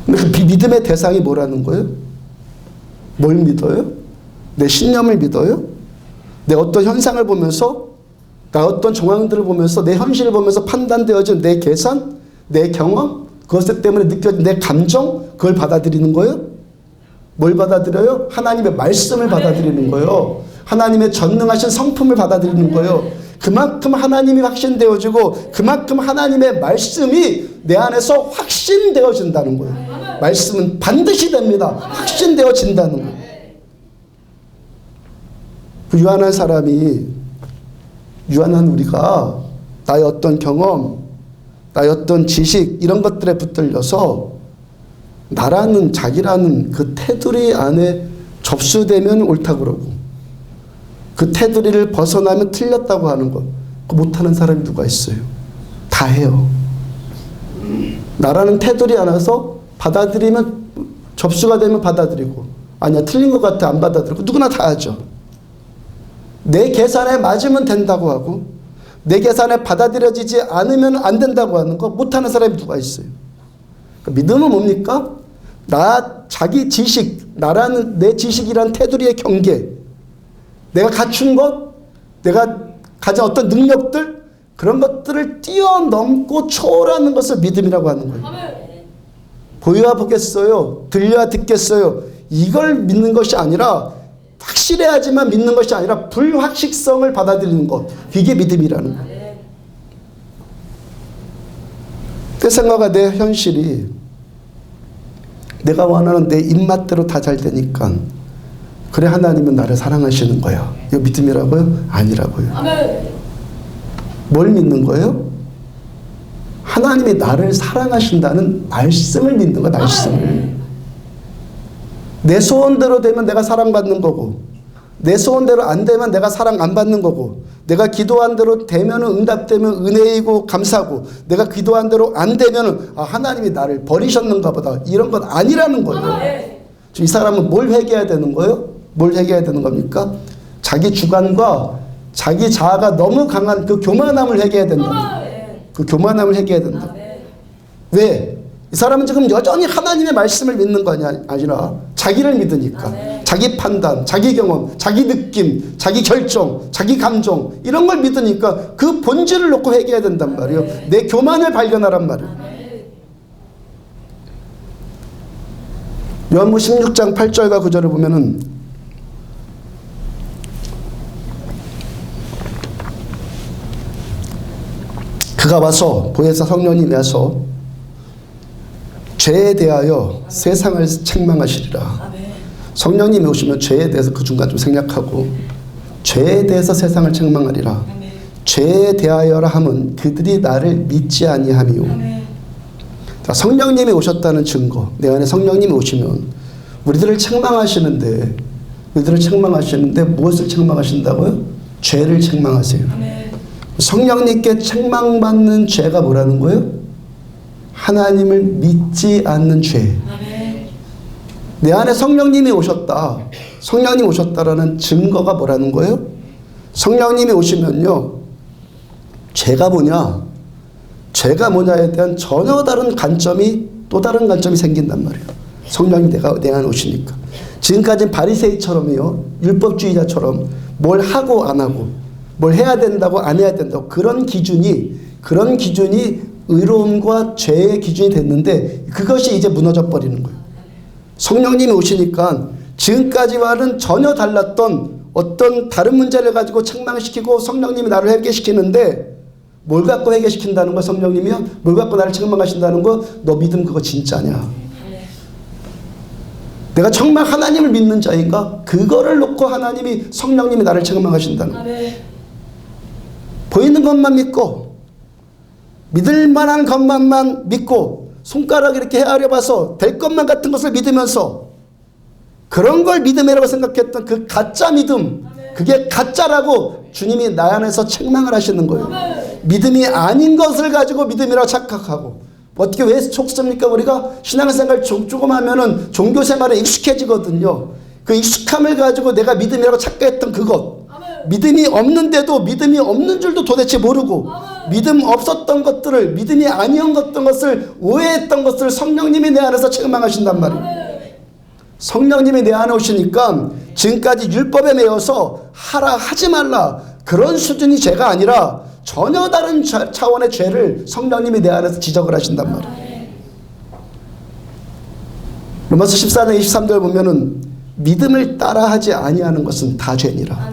근데 그 믿음의 대상이 뭐라는 거예요? 뭘 믿어요? 내 신념을 믿어요? 내 어떤 현상을 보면서, 나 어떤 정황들을 보면서, 내 현실을 보면서 판단되어진 내 계산, 내 경험, 그것 때문에 느껴진 내 감정, 그걸 받아들이는 거예요? 뭘 받아들여요? 하나님의 말씀을 받아들이는 거예요. 하나님의 전능하신 성품을 받아들이는 거예요. 그만큼 하나님이 확신되어지고 그만큼 하나님의 말씀이 내 안에서 확신되어진다는 거예요. 말씀은 반드시 됩니다. 확신되어진다는 거예요. 그 유한한 사람이, 유한한 우리가 나의 어떤 경험, 나의 어떤 지식 이런 것들에 붙들려서 나라는, 자기라는 그 테두리 안에 접수되면 옳다고 그러고 그 테두리를 벗어나면 틀렸다고 하는 것, 그 못하는 사람이 누가 있어요? 다 해요. 나라는 테두리 안에서 받아들이면, 접수가 되면 받아들이고, 아니야 틀린 것 같아 안 받아들이고, 누구나 다 하죠. 내 계산에 맞으면 된다고 하고 내 계산에 받아들여지지 않으면 안 된다고 하는 거 못하는 사람이 누가 있어요? 그러니까 믿음은 뭡니까? 자기 지식, 나라는 내 지식이란 테두리의 경계, 내가 갖춘 것, 내가 가진 어떤 능력들, 그런 것들을 뛰어넘고 초월하는 것을 믿음이라고 하는 거예요. 보여야 보겠어요? 들려야 듣겠어요? 이걸 믿는 것이 아니라, 확실해야지만 믿는 것이 아니라 불확실성을 받아들이는 것, 이게 믿음이라는 거예요. 내 생각과 내 현실이 내가 원하는 내 입맛대로 다 잘 되니까, 그래 하나님은 나를 사랑하시는 거야. 이거 믿음이라고요? 아니라고요. 뭘 믿는 거예요? 하나님이 나를 사랑하신다는 말씀을 믿는 거야. 말씀을. 내 소원대로 되면 내가 사랑받는 거고, 내 소원대로 안 되면 내가 사랑 안 받는 거고, 내가 기도한 대로 되면 응답되면 은혜이고 감사고, 내가 기도한 대로 안 되면 하나님이 나를 버리셨는가 보다, 이런 건 아니라는 거예요. 이 사람은 뭘 회개해야 되는 거예요? 뭘 회개해야 되는 겁니까? 자기 주관과 자기 자아가 너무 강한 그 교만함을 회개해야 된다. 그 교만함을 회개해야 된다. 왜? 이 사람은 지금 여전히 하나님의 말씀을 믿는 거 아니라 자기를 믿으니까. 자기 판단, 자기 경험, 자기 느낌, 자기 결정, 자기 감정, 이런 걸 믿으니까 그 본질을 놓고 회개해야 된단 말이에요. 내 교만을 발견하란 말이에요. 요한복음 16장 8절과 9절을 보면은 그가 와서, 보혜사 성령님이 와서 죄에 대하여 세상을 책망하시리라. 성령님이 오시면 죄에 대해서 그 중간 좀 생략하고, 죄에 대해서 세상을 책망하리라. 죄에 대하여라 함은 그들이 나를 믿지 아니함이요. 자, 성령님이 오셨다는 증거, 내 안에 성령님이 오시면 우리들을 책망하시는데, 무엇을 책망하신다고요? 죄를 책망하세요. 성령님께 책망받는 죄가 뭐라는 거예요? 하나님을 믿지 않는 죄. 내 안에 성령님이 오셨다. 성령님이 오셨다라는 증거가 뭐라는 거예요? 성령님이 오시면요, 죄가 뭐냐? 죄가 뭐냐에 대한 전혀 다른 관점이, 또 다른 관점이 생긴단 말이에요. 성령이 내 안에 오시니까. 지금까지는 바리새이처럼요, 율법주의자처럼 뭘 하고 안 하고, 뭘 해야 된다고 안 해야 된다고, 그런 기준이 의로움과 죄의 기준이 됐는데, 그것이 이제 무너져 버리는 거예요. 성령님이 오시니까 지금까지와는 전혀 달랐던 어떤 다른 문제를 가지고 책망시키고, 성령님이 나를 회개시키는데, 뭘 갖고 회개시킨다는 거? 성령님이요? 뭘 갖고 나를 책망하신다는 거? 너 믿음 그거 진짜냐? 내가 정말 하나님을 믿는 자인가? 그거를 놓고 하나님이, 성령님이 나를 책망하신다는 거. 보이는 것만 믿고, 믿을 만한 것만 믿고, 손가락 이렇게 헤아려 봐서 될 것만 같은 것을 믿으면서, 그런 걸 믿음이라고 생각했던 그 가짜 믿음, 그게 가짜라고 주님이 나 안에서 책망을 하시는 거예요. 믿음이 아닌 것을 가지고 믿음이라고 착각하고, 어떻게 왜 속습니까? 우리가 신앙생활 조금 하면은 종교생활에 익숙해지거든요. 그 익숙함을 가지고 내가 믿음이라고 착각했던 그것, 믿음이 없는데도 믿음이 없는 줄도 도대체 모르고 믿음 없었던 것들을, 믿음이 아니었던 것을, 오해했던 것을 성령님이 내 안에서 책망하신단 말이에요. 성령님이 내 안에 오시니까 지금까지 율법에 매여서 하라 하지 말라 그런 수준이 죄가 아니라 전혀 다른 차원의 죄를 성령님이 내 안에서 지적을 하신단 말이에요. 로마서 14장 23절 보면은 믿음을 따라하지 아니하는 것은 다 죄니라.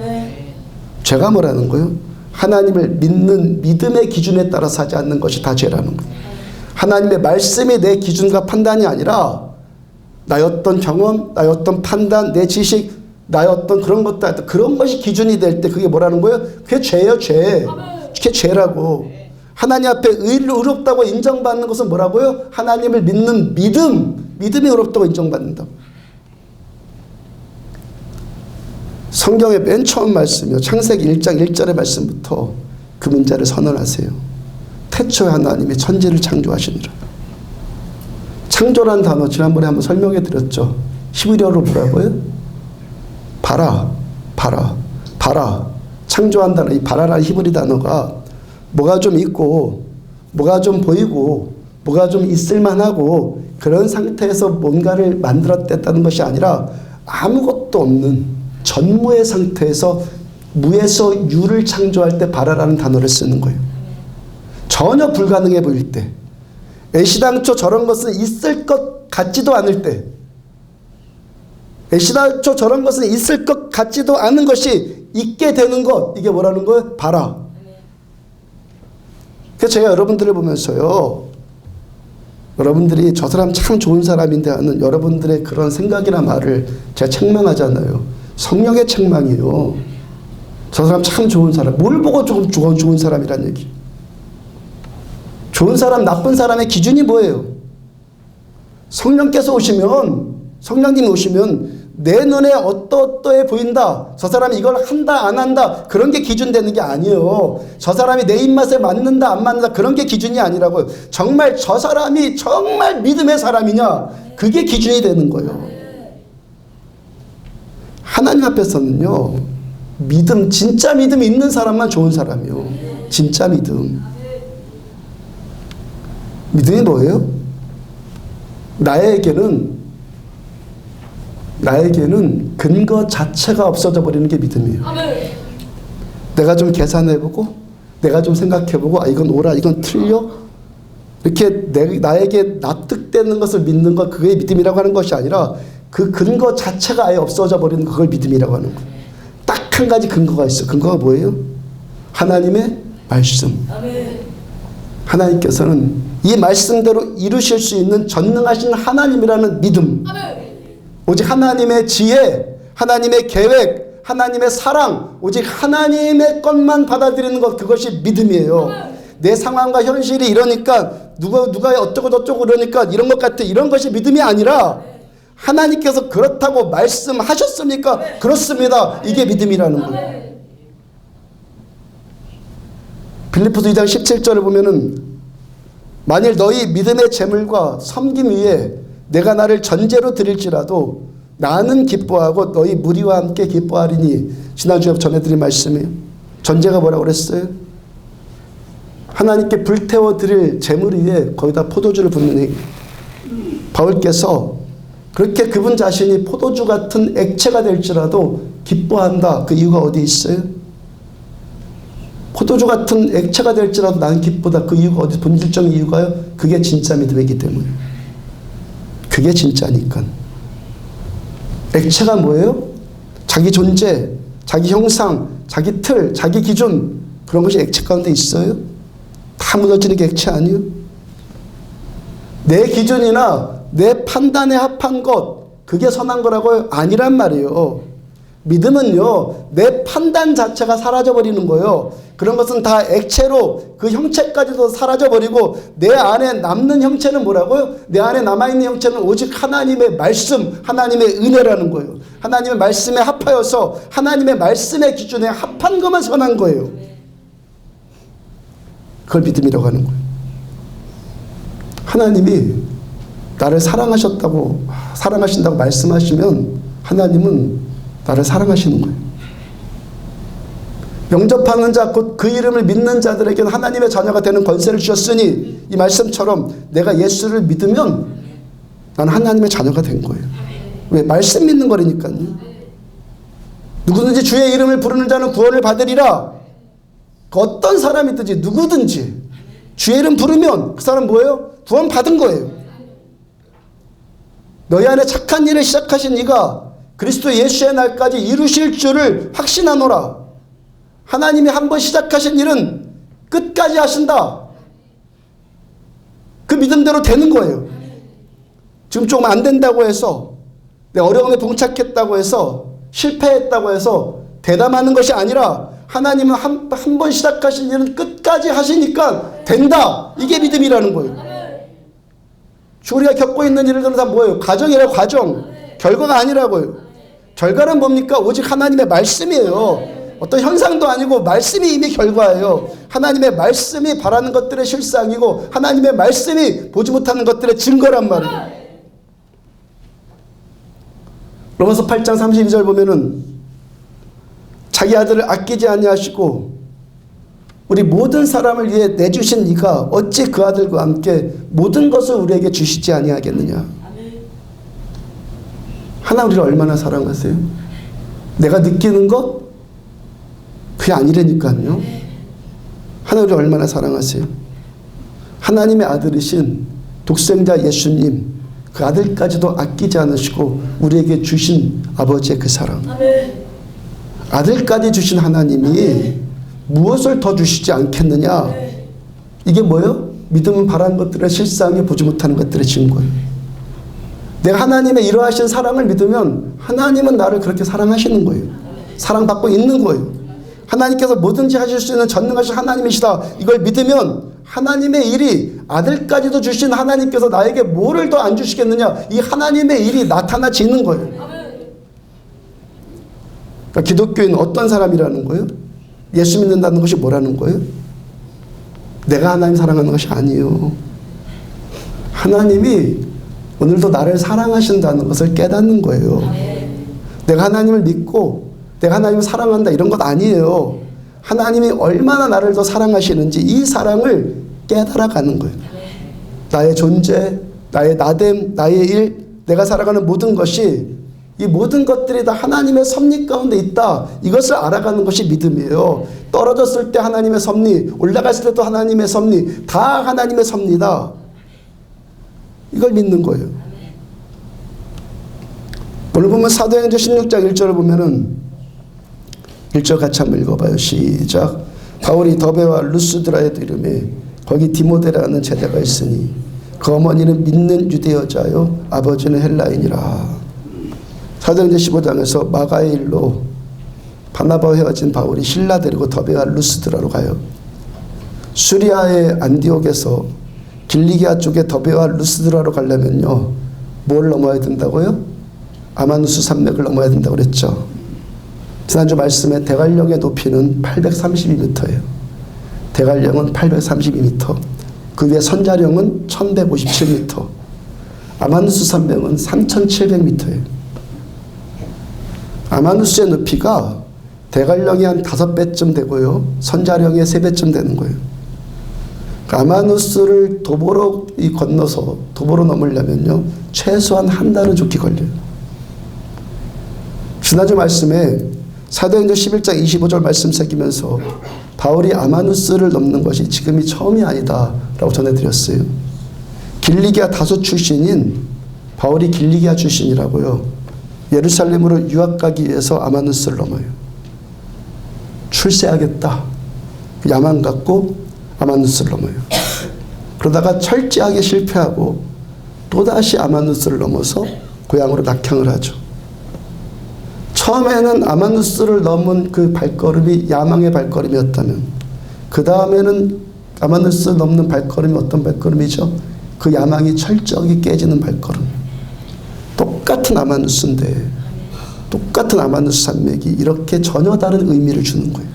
죄가 뭐라는 거예요? 하나님을 믿는 믿음의 기준에 따라서 하지 않는 것이 다 죄라는 거예요. 하나님의 말씀이 내 기준과 판단이 아니라 나의 어떤 경험, 나의 어떤 판단, 내 지식, 나의 어떤 그런 것들, 그런 것이 기준이 될 때 그게 뭐라는 거예요? 그게 죄예요, 죄. 그게 죄라고. 하나님 앞에 의롭다고 인정받는 것은 뭐라고요? 하나님을 믿는 믿음이 의롭다고 인정받는다고. 성경의 맨 처음 말씀이요. 창세기 1장 1절의 말씀부터 그 문자를 선언하세요. 태초에 하나님이 천지를 창조하시니라. 창조란 단어 지난번에 한번 설명해 드렸죠. 히브리어로 뭐라고요? 바라. 창조한다는 이 바라라는 히브리 단어가 뭐가 좀 있고 뭐가 좀 보이고 뭐가 좀 있을만하고 그런 상태에서 뭔가를 만들었다는 것이 아니라 아무것도 없는 전무의 상태에서 무에서 유를 창조할 때 바라라는 단어를 쓰는 거예요. 전혀 불가능해 보일 때, 애시당초 저런 것은 있을 것 같지도 않을 때, 애시당초 저런 것은 있을 것 같지도 않은 것이 있게 되는 것, 이게 뭐라는 거예요? 바라. 그래서 제가 여러분들을 보면서요, 여러분들이 저 사람 참 좋은 사람인데 하는 여러분들의 그런 생각이나 말을 제가 책망하잖아요. 성령의 책망이에요. 저 사람 참 좋은 사람. 뭘 보고 조금 좋은 사람이란 얘기. 좋은 사람, 나쁜 사람의 기준이 뭐예요? 성령께서 오시면, 성령님이 오시면 내 눈에 어떠해 보인다. 저 사람이 이걸 한다, 안 한다. 그런 게 기준 되는 게 아니에요. 저 사람이 내 입맛에 맞는다, 안 맞는다. 그런 게 기준이 아니라고요. 정말 저 사람이 정말 믿음의 사람이냐. 그게 기준이 되는 거예요. 하나님 앞에서는요, 믿음, 진짜 믿음이 있는 사람만 좋은 사람이요. 진짜 믿음. 믿음이 뭐예요? 나에게는 근거 자체가 없어져 버리는 게 믿음이에요. 내가 좀 계산해보고, 내가 좀 생각해보고, 아, 이건 옳아, 이건 틀려? 이렇게 나에게 납득되는 것을 믿는 것, 그게 믿음이라고 하는 것이 아니라 그 근거 자체가 아예 없어져 버리는 그걸 믿음이라고 하는 거예요. 딱 한 가지 근거가 있어요. 근거가 뭐예요? 하나님의 말씀. 하나님께서는 이 말씀대로 이루실 수 있는 전능하신 하나님이라는 믿음. 오직 하나님의 지혜, 하나님의 계획, 하나님의 사랑, 오직 하나님의 것만 받아들이는 것, 그것이 믿음이에요. 내 상황과 현실이 이러니까 누가 어쩌고 저쩌고 그러니까 이런 것 같아, 이런 것이 믿음이 아니라 하나님께서 그렇다고 말씀하셨습니까? 그렇습니다. 이게 믿음이라는 거예요. 빌립보서 2장 17절을 보면은 만일 너희 믿음의 재물과 섬김 위에 내가 나를 전제로 드릴지라도 나는 기뻐하고 너희 무리와 함께 기뻐하리니, 지난주에 전해드린 말씀이에요. 전제가 뭐라고 그랬어요? 하나님께 불태워 드릴 재물 위에 거기다 포도주를 붓는 행위. 바울께서 그렇게 그분 자신이 포도주 같은 액체가 될지라도 기뻐한다. 그 이유가 어디 있어요? 포도주 같은 액체가 될지라도 나는 기쁘다. 그 이유가 어디, 본질적인 이유가요? 그게 진짜 믿음이기 때문에. 그게 진짜니까. 액체가 뭐예요? 자기 존재, 자기 형상, 자기 틀, 자기 기준, 그런 것이 액체 가운데 있어요? 다 무너지는 게 액체 아니에요? 내 기준이나 내 판단에 합한 것, 그게 선한 거라고요? 아니란 말이에요. 믿음은요, 내 판단 자체가 사라져버리는 거예요. 그런 것은 다 액체로 그 형체까지도 사라져버리고 내 안에 남는 형체는 뭐라고요? 내 안에 남아있는 형체는 오직 하나님의 말씀, 하나님의 은혜라는 거예요. 하나님의 말씀에 합하여서 하나님의 말씀의 기준에 합한 것만 선한 거예요. 그걸 믿음이라고 하는 거예요. 하나님이 나를 사랑하신다고 말씀하시면 하나님은 나를 사랑하시는 거예요. 영접하는 자 곧 그 이름을 믿는 자들에게는 하나님의 자녀가 되는 권세를 주셨으니, 이 말씀처럼 내가 예수를 믿으면 나는 하나님의 자녀가 된 거예요. 왜? 말씀 믿는 거라니까요. 누구든지 주의 이름을 부르는 자는 구원을 받으리라. 어떤 사람이든지 누구든지 주의 이름 부르면 그 사람 뭐예요? 구원 받은 거예요. 너희 안에 착한 일을 시작하신 이가 그리스도 예수의 날까지 이루실 줄을 확신하노라. 하나님이 한번 시작하신 일은 끝까지 하신다. 그 믿음대로 되는 거예요. 지금 조금 안 된다고 해서, 내 어려움에 봉착했다고 해서, 실패했다고 해서 대담하는 것이 아니라 하나님은 한 번 시작하신 일은 끝까지 하시니까 된다. 이게 믿음이라는 거예요. 우리가 겪고 있는 일들은 다 뭐예요? 과정이라고. 과정. 결과가 아니라고요. 결과는 뭡니까? 오직 하나님의 말씀이에요. 어떤 현상도 아니고 말씀이 이미 결과예요. 하나님의 말씀이 바라는 것들의 실상이고 하나님의 말씀이 보지 못하는 것들의 증거란 말이에요. 로마서 8장 32절 보면은 자기 아들을 아끼지 아니하시고 우리 모든 사람을 위해 내주신 이가 어찌 그 아들과 함께 모든 것을 우리에게 주시지 아니하겠느냐. 하나님 우리를 얼마나 사랑하세요? 내가 느끼는 것? 그게 아니라니까요. 하나님 우리를 얼마나 사랑하세요? 하나님의 아들이신 독생자 예수님, 그 아들까지도 아끼지 않으시고 우리에게 주신 아버지의 그 사랑. 아들까지 주신 하나님이 무엇을 더 주시지 않겠느냐. 이게 뭐예요? 믿음은 바라는 것들의 실상에 보지 못하는 것들의 증거예요. 내가 하나님의 이러하신 사랑을 믿으면 하나님은 나를 그렇게 사랑하시는 거예요. 사랑받고 있는 거예요. 하나님께서 뭐든지 하실 수 있는 전능하신 하나님이시다. 이걸 믿으면 하나님의 일이, 아들까지도 주신 하나님께서 나에게 뭐를 더 안 주시겠느냐. 이 하나님의 일이 나타나지는 거예요. 그러니까 기독교인은 어떤 사람이라는 거예요? 예수 믿는다는 것이 뭐라는 거예요? 내가 하나님 사랑하는 것이 아니에요. 하나님이 오늘도 나를 사랑하신다는 것을 깨닫는 거예요. 내가 하나님을 믿고 내가 하나님을 사랑한다 이런 것 아니에요. 하나님이 얼마나 나를 더 사랑하시는지 이 사랑을 깨달아가는 거예요. 나의 존재, 나의 나됨, 나의 일, 내가 살아가는 모든 것이, 이 모든 것들이 다 하나님의 섭리 가운데 있다. 이것을 알아가는 것이 믿음이에요. 떨어졌을 때 하나님의 섭리, 올라갔을 때도 하나님의 섭리, 다 하나님의 섭리다. 이걸 믿는 거예요. 오늘 보면 사도행전 16장 1절을 보면은 1절 같이 한번 읽어봐요. 시작. 바울이 더베와 루스드라에도 이름에 거기 디모데라는 제자가 있으니 그 어머니는 믿는 유대 여자요 아버지는 헬라인이라. 사도행전 15장에서 마가의 일로 바나바와 헤어진 바울이 신라 데리고 더베와 루스드라로 가요. 수리아의 안디옥에서 길리기아 쪽에 더베와 루스드라로 가려면요 뭘 넘어야 된다고요? 아마누스 산맥을 넘어야 된다고 그랬죠. 지난주 말씀에 대관령의 높이는 832m예요. 대관령은 832m. 그 위에 선자령은 1157m. 아마누스 산맥은 3700m예요. 아마누스의 높이가 대관령이 한 5배쯤 되고요. 선자령의 3배쯤 되는 거예요. 아마누스를 도보로 건너서 도보로 넘으려면요 최소한 한 달은 좋게 걸려요. 지난주 말씀에 사도행전 11장 25절 말씀 새기면서 바울이 아마누스를 넘는 것이 지금이 처음이 아니다 라고 전해드렸어요. 길리기아 다소 출신인 바울이 길리기아 출신이라고요. 예루살렘으로 유학 가기 위해서 아마누스를 넘어요. 출세하겠다 야망 갖고 아마누스를 넘어요. 그러다가 철저하게 실패하고 또다시 아마누스를 넘어서 고향으로 낙향을 하죠. 처음에는 아마누스를 넘은 그 발걸음이 야망의 발걸음이었다면 그 다음에는 아마누스 넘는 발걸음이 어떤 발걸음이죠? 그 야망이 철저하게 깨지는 발걸음. 똑같은 아마누스인데 똑같은 아마누스 산맥이 이렇게 전혀 다른 의미를 주는 거예요.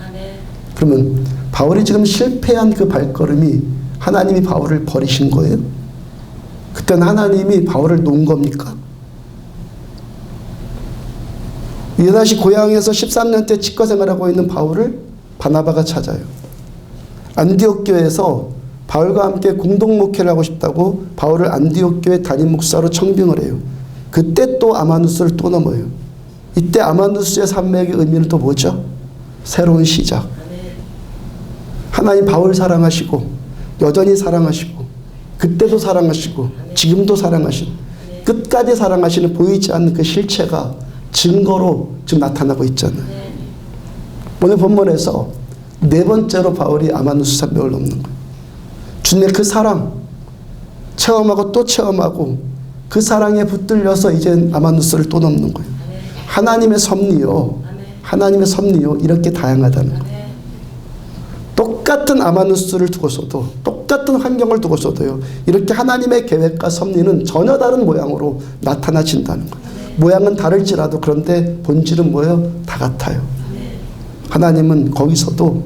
그러면 바울이 지금 실패한 그 발걸음이 하나님이 바울을 버리신 거예요? 그때는 하나님이 바울을 놓은 겁니까? 이다시 고향에서 13년째 치과 생활하고 있는 바울을 바나바가 찾아요. 안디옥 교회에서 바울과 함께 공동 목회를 하고 싶다고 바울을 안디옥 교회 담임 목사로 청빙을 해요. 그때 또 아마누스를 또 넘어요. 이때 아마누스의 산맥의 의미는 또 뭐죠? 새로운 시작. 하나님 바울 사랑하시고 여전히 사랑하시고 그때도 사랑하시고 지금도 사랑하시고 끝까지 사랑하시는 보이지 않는 그 실체가 증거로 지금 나타나고 있잖아요. 오늘 본문에서 네 번째로 바울이 아마누스 산맥을 넘는 거예요. 주님의 그 사랑 체험하고 또 체험하고 그 사랑에 붙들려서 이제 아마누스를 또 넘는 거예요. 하나님의 섭리요. 하나님의 섭리요. 이렇게 다양하다는 거예요. 똑같은 아마누스를 두고서도 똑같은 환경을 두고서도요. 이렇게 하나님의 계획과 섭리는 전혀 다른 모양으로 나타나진다는 거예요. 모양은 다를지라도 그런데 본질은 뭐예요? 다 같아요. 하나님은 거기서도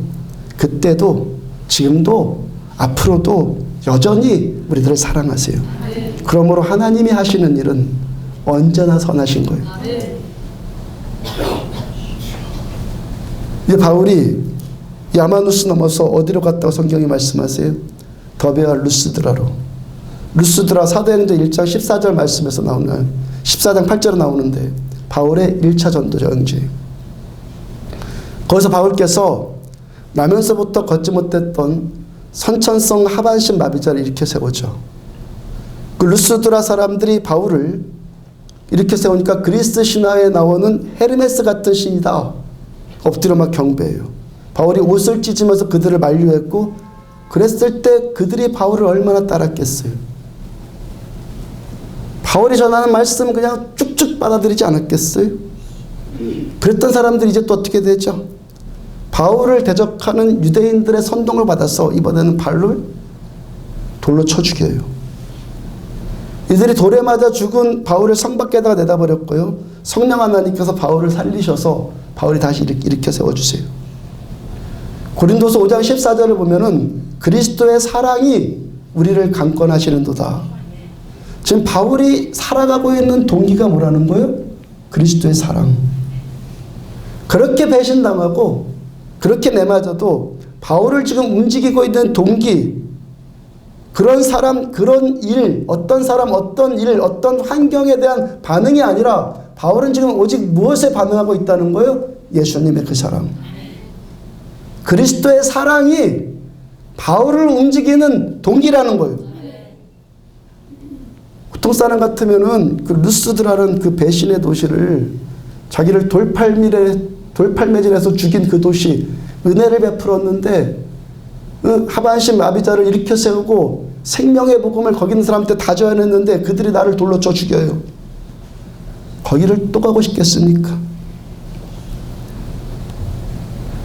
그때도 지금도 앞으로도 여전히 우리들을 사랑하세요. 그러므로 하나님이 하시는 일은 언제나 선하신 거예요. 이제 바울이 야마누스 넘어서 어디로 갔다고 성경이 말씀하세요? 더베와 루스드라로. 루스드라 사도행전 1장 14절 말씀에서 나오는 14장 8절에 나오는데 바울의 1차 전도 여행지. 거기서 바울께서 나면서부터 걷지 못했던 선천성 하반신 마비자를 일으켜 세우죠. 그 루스드라 사람들이 바울을 일으켜 세우니까 그리스 신화에 나오는 헤르메스 같은 신이다. 엎드려 막 경배해요. 바울이 옷을 찢으면서 그들을 만류했고 그랬을 때 그들이 바울을 얼마나 따랐겠어요. 바울이 전하는 말씀 그냥 쭉쭉 받아들이지 않았겠어요. 그랬던 사람들이 이제 또 어떻게 되죠? 바울을 대적하는 유대인들의 선동을 받아서 이번에는 발로 돌로 쳐 죽여요. 이들이 돌에 맞아 죽은 바울을 성 밖에다가 내다 버렸고요. 성령 하나님께서 바울을 살리셔서 바울이 다시 일으켜 세워주세요. 고린도서 5장 14절을 보면은 그리스도의 사랑이 우리를 강권하시는도다. 지금 바울이 살아가고 있는 동기가 뭐라는 거예요? 그리스도의 사랑. 그렇게 배신당하고 그렇게 내맞아도 바울을 지금 움직이고 있는 동기, 그런 사람, 그런 일, 어떤 사람, 어떤 일, 어떤 환경에 대한 반응이 아니라 바울은 지금 오직 무엇에 반응하고 있다는 거예요? 예수님의 그 사랑. 그리스도의 사랑이 바울을 움직이는 동기라는 거예요. 보통 사람 같으면은 그 루스드라는 그 배신의 도시를 자기를 돌팔매질해서 죽인 그 도시, 은혜를 베풀었는데 하반신 마비자를 일으켜 세우고 생명의 복음을 거기 있는 사람한테 다 전했는데 그들이 나를 돌로 쳐 죽여요. 거기를 또 가고 싶겠습니까?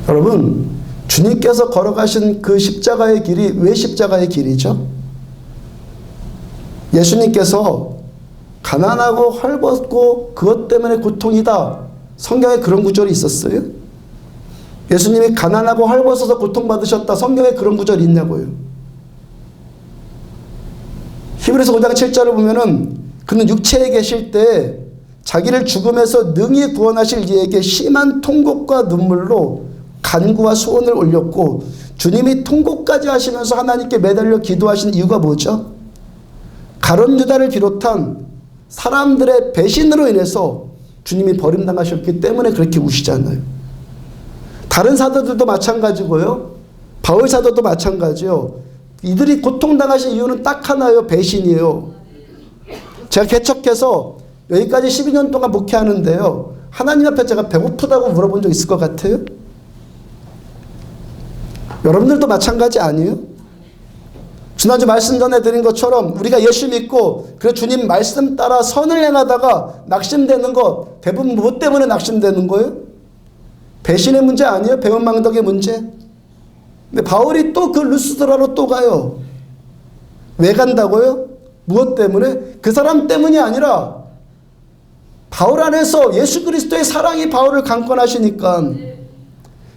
여러분, 주님께서 걸어가신 그 십자가의 길이 왜 십자가의 길이죠? 예수님께서 가난하고 헐벗고 그것 때문에 고통이다. 성경에 그런 구절이 있었어요? 예수님이 가난하고 헐벗어서 고통받으셨다. 성경에 그런 구절이 있냐고요. 히브리서 5장 7절을 보면은 그는 육체에 계실 때 자기를 죽음에서 능히 구원하실 이에게 심한 통곡과 눈물로 간구와 소원을 올렸고 주님이 통곡까지 하시면서 하나님께 매달려 기도하신 이유가 뭐죠? 가룟 유다를 비롯한 사람들의 배신으로 인해서 주님이 버림당하셨기 때문에 그렇게 우시잖아요. 다른 사도들도 마찬가지고요. 바울 사도도 마찬가지요. 이들이 고통당하신 이유는 딱 하나예요. 배신이에요. 제가 개척해서 여기까지 12년 동안 목회하는데요. 하나님 앞에 제가 배고프다고 물어본 적 있을 것 같아요? 여러분들도 마찬가지 아니에요? 지난주 말씀 전해드린 것처럼 우리가 예수 믿고 그래 주님 말씀 따라 선을 행하다가 낙심되는 것 대부분 무엇 때문에 낙심되는 거예요? 배신의 문제 아니에요? 배은망덕의 문제? 근데 바울이 또 그 루스드라로 또 가요. 왜 간다고요? 무엇 때문에? 그 사람 때문이 아니라 바울 안에서 예수 그리스도의 사랑이 바울을 강권하시니까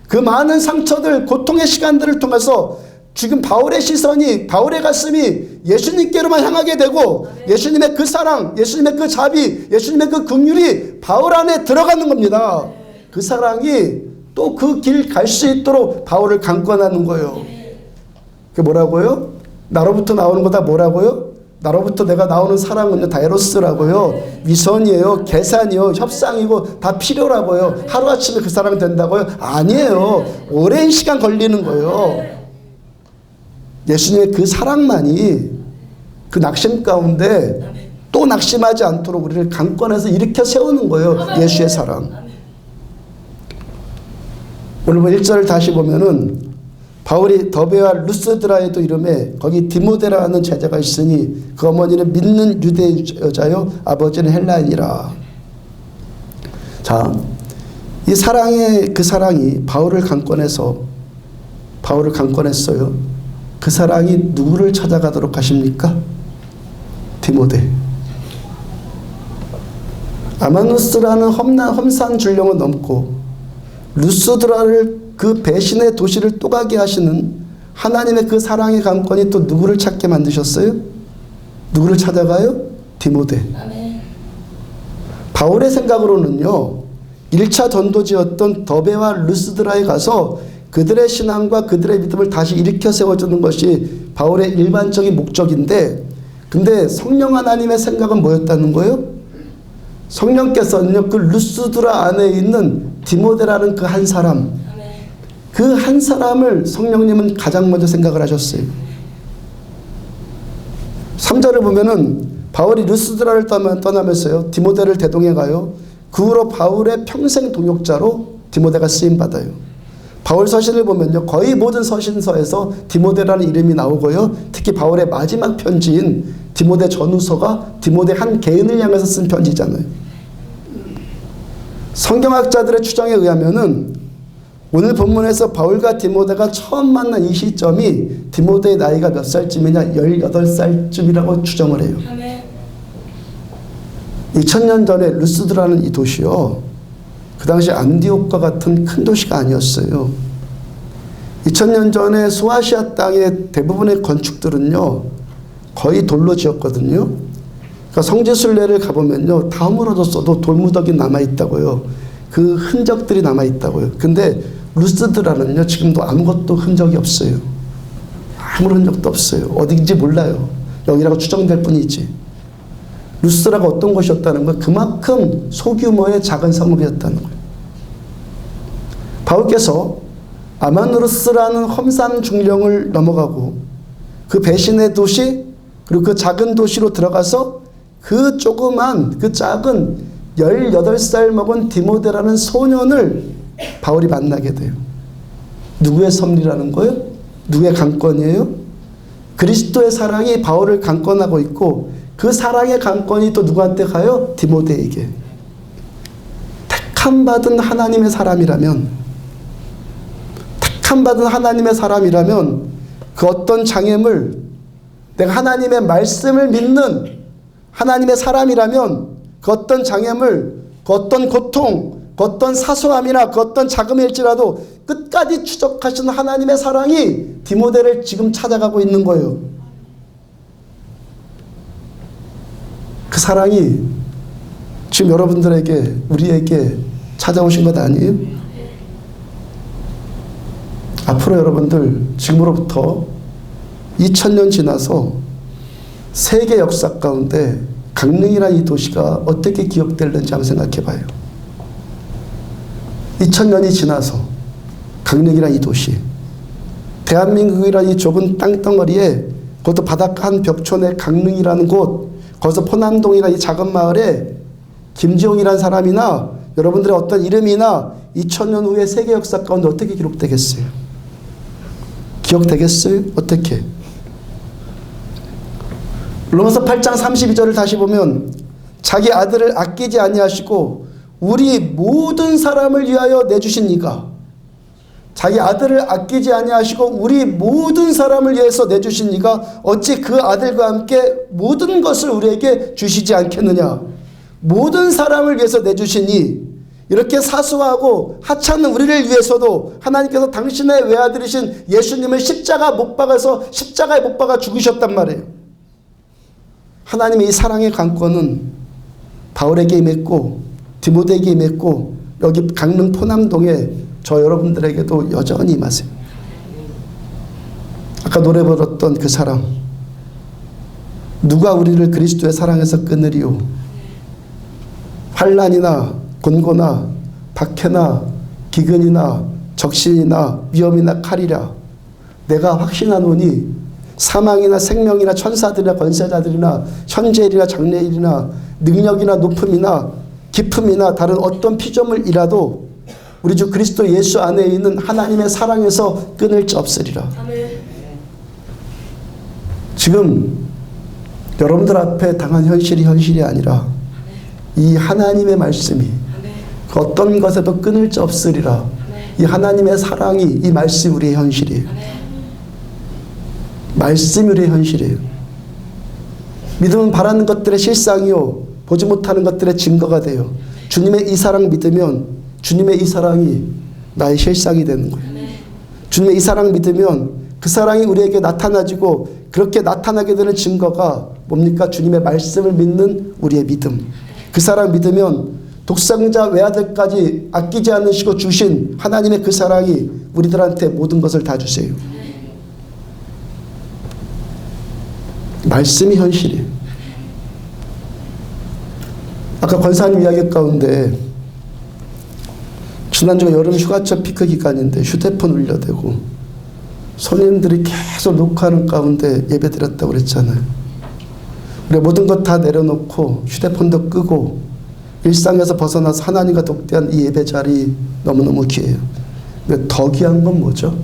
그 많은 상처들, 고통의 시간들을 통해서 지금 바울의 시선이, 바울의 가슴이 예수님께로만 향하게 되고 예수님의 그 사랑, 예수님의 그 자비, 예수님의 그 긍휼이 바울 안에 들어가는 겁니다. 그 사랑이 또 그 길 갈 수 있도록 바울을 강권하는 거예요. 그게 뭐라고요? 나로부터 나오는 거다 뭐라고요? 나로부터 내가 나오는 사랑은요, 다 에로스라고요. 위선이에요. 계산이요. 협상이고 다 필요라고요. 하루아침에 그 사랑 된다고요? 아니에요. 오랜 시간 걸리는 거예요. 예수님의 그 사랑만이 그 낙심 가운데 또 낙심하지 않도록 우리를 강권해서 일으켜 세우는 거예요. 예수의 사랑. 오늘 1절을 다시 보면은 바울이 더베와 루스드라에도 이름에 거기 디모데라는 제자가 있으니 그 어머니는 믿는 유대 여자요 아버지는 헬라인이라. 자, 이 사랑의 그 사랑이 바울을 강권했어요. 그 사랑이 누구를 찾아가도록 하십니까? 디모데. 아마누스라는 험산 줄령을 넘고 루스드라를 그 배신의 도시를 또 가게 하시는 하나님의 그 사랑의 강권이 또 누구를 찾게 만드셨어요? 누구를 찾아가요? 디모데. 아멘. 바울의 생각으로는요, 1차 전도지였던 더베와 루스드라에 가서 그들의 신앙과 그들의 믿음을 다시 일으켜 세워주는 것이 바울의 일반적인 목적인데, 근데 성령 하나님의 생각은 뭐였다는 거예요? 성령께서는요, 그 루스드라 안에 있는 디모데라는 그 한 사람, 그 한 사람을 성령님은 가장 먼저 생각을 하셨어요. 3절을 보면은 바울이 루스드라를 떠나면서요, 디모데를 대동해 가요. 그 후로 바울의 평생 동역자로 디모데가 쓰임받아요. 바울 서신을 보면요, 거의 모든 서신서에서 디모데라는 이름이 나오고요, 특히 바울의 마지막 편지인 디모데 전후서가 디모데 한 개인을 향해서 쓴 편지잖아요. 성경학자들의 추정에 의하면은 오늘 본문에서 바울과 디모데가 처음 만난 이 시점이 디모데의 나이가 몇 살쯤이냐? 18살쯤이라고 추정을 해요. 2000년 전에 루스드라는 이 도시요, 그 당시 안디옥과 같은 큰 도시가 아니었어요. 2000년 전에 소아시아 땅의 대부분의 건축들은요, 거의 돌로 지었거든요. 그러니까 성지순례를 가보면요, 다 허물어졌어도 돌무더기 남아있다고요. 그 흔적들이 남아있다고요. 근데 루스드라는요, 지금도 아무것도 흔적이 없어요. 아무런 흔적도 없어요. 어딘지 몰라요. 여기라고 추정될 뿐이지. 루스드라가 어떤 곳이었다는 건 그만큼 소규모의 작은 성읍이었다는 거예요. 바울께서 아마누르스라는 험산 중령을 넘어가고 그 배신의 도시, 그리고 그 작은 도시로 들어가서 그 조그만, 그 작은 18살 먹은 디모데라는 소년을 바울이 만나게 돼요. 누구의 섭리라는 거예요? 누구의 강권이에요? 그리스도의 사랑이 바울을 강권하고 있고, 그 사랑의 강권이 또 누구한테 가요? 디모데에게. 택함받은 하나님의 사람이라면, 그 어떤 장애물, 내가 하나님의 말씀을 믿는 하나님의 사람이라면 그 어떤 장애물, 그 어떤 고통, 그 어떤 사소함이나 그 어떤 자금일지라도 끝까지 추적하시는 하나님의 사랑이 디모데를 지금 찾아가고 있는 거예요. 그 사랑이 지금 여러분들에게, 우리에게 찾아오신 것 아니에요? 앞으로 여러분들 지금으로부터 2000년 지나서 세계 역사 가운데 강릉이라는 이 도시가 어떻게 기억될는지 한번 생각해 봐요. 2000년이 지나서 강릉이라는 이 도시, 대한민국이라는 이 좁은 땅덩어리에, 그것도 바닷가 한 벽촌의 강릉이라는 곳, 거기서 포남동이라는 이 작은 마을에 김지용이라는 사람이나 여러분들의 어떤 이름이나 2000년 후에 세계 역사 가운데 어떻게 기록되겠어요? 기억되겠어요? 어떻게? 로마서 8장 32절을 다시 보면 자기 아들을 아끼지 아니하시고 우리 모든 사람을 위하여 내주신 이가, 자기 아들을 아끼지 아니하시고 우리 모든 사람을 위해서 내주신 이가 어찌 그 아들과 함께 모든 것을 우리에게 주시지 않겠느냐. 모든 사람을 위해서 내주시니 이렇게 사소하고 하찮은 우리를 위해서도 하나님께서 당신의 외아들이신 예수님을 십자가에 못 박아 죽으셨단 말이에요. 하나님의 이 사랑의 관건은 바울에게 임했고 디모데에게 임했고 여기 강릉 포남동에 저 여러분들에게도 여전히 임하세요. 아까 노래 불렀던 그 사랑, 누가 우리를 그리스도의 사랑에서 끊으리요. 환난이나 곤고나 박해나 기근이나 적신이나 위험이나 칼이라 내가 확신하노니 사망이나 생명이나 천사들이나 권세자들이나 현재일이나 장래일이나 능력이나 높음이나 깊음이나 다른 어떤 피조물이라도 우리 주 그리스도 예수 안에 있는 하나님의 사랑에서 끊을 수 없으리라. 지금 여러분들 앞에 당한 현실이 아니라 이 하나님의 말씀이 그 어떤 것에도 끊을 수 없으리라. 이 하나님의 사랑이 이 말씀이 우리의 현실이에요. 말씀이 우리의 현실이에요. 믿음은 바라는 것들의 실상이요 보지 못하는 것들의 증거가 돼요. 주님의 이 사랑 믿으면 주님의 이 사랑이 나의 실상이 되는 거예요. 주님의 이 사랑 믿으면 그 사랑이 우리에게 나타나지고 그렇게 나타나게 되는 증거가 뭡니까? 주님의 말씀을 믿는 우리의 믿음. 그 사랑 믿으면 독생자 외아들까지 아끼지 않으시고 주신 하나님의 그 사랑이 우리들한테 모든 것을 다 주세요. 말씀이 현실이에요. 아까 권사님 이야기 가운데 지난주가 여름 휴가철 피크 기간인데 휴대폰 울려대고 손님들이 계속 녹화하는 가운데 예배 드렸다고 그랬잖아요. 우리 모든 것 다 내려놓고 휴대폰도 끄고 일상에서 벗어나서 하나님과 독대한 이 예배 자리 너무너무 귀해요. 근데 더 귀한 건 뭐죠?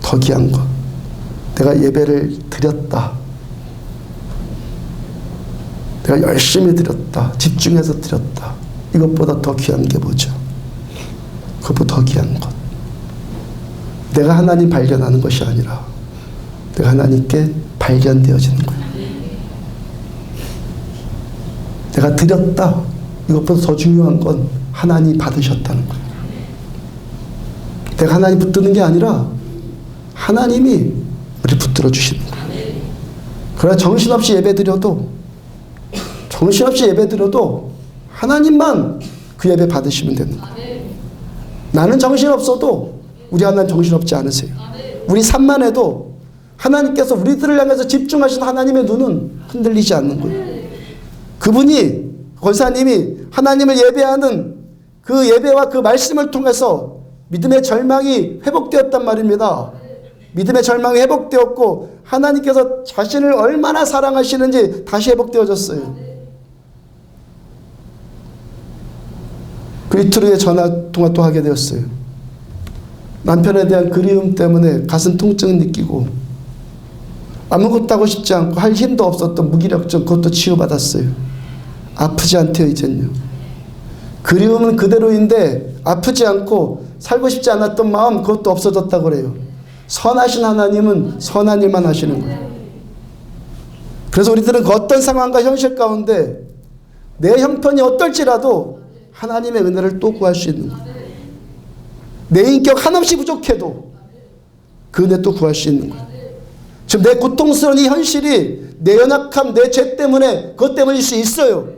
더 귀한 것. 내가 예배를 드렸다. 내가 열심히 드렸다. 집중해서 드렸다. 이것보다 더 귀한 게 뭐죠? 그것보다 더 귀한 것. 내가 하나님 발견하는 것이 아니라 내가 하나님께 발견되어지는 거예요. 내가 드렸다. 이것보다 더 중요한 건 하나님 받으셨다는 거예요. 내가 하나님 붙드는 게 아니라 하나님이 우리 붙들어 주시는 거예요. 그러나 정신없이 예배드려도 하나님만 그 예배 받으시면 되는 거예요. 나는 정신없어도 우리 하나님 정신없지 않으세요. 우리 산만해도 하나님께서 우리들을 향해서 집중하신 하나님의 눈은 흔들리지 않는 거예요. 그분이 권사님이 하나님을 예배하는 그 예배와 그 말씀을 통해서 믿음의 절망이 회복되었단 말입니다. 믿음의 절망이 회복되었고 하나님께서 자신을 얼마나 사랑하시는지 다시 회복되어졌어요. 그 이틀 후에 전화통화 또 하게 되었어요. 남편에 대한 그리움 때문에 가슴 통증을 느끼고 아무것도 하고 싶지 않고 할 힘도 없었던 무기력증 그것도 치유받았어요. 아프지 않대요 이젠요. 그리움은 그대로인데 아프지 않고 살고 싶지 않았던 마음 그것도 없어졌다고 그래요. 선하신 하나님은 선한 일만 하시는 거예요. 그래서 우리들은 그 어떤 상황과 현실 가운데 내 형편이 어떨지라도 하나님의 은혜를 또 구할 수 있는 거예요. 내 인격 한없이 부족해도 그 은혜 또 구할 수 있는 거예요. 지금 내 고통스러운 이 현실이 내 연약함, 내 죄 때문에 그것 때문일 수 있어요.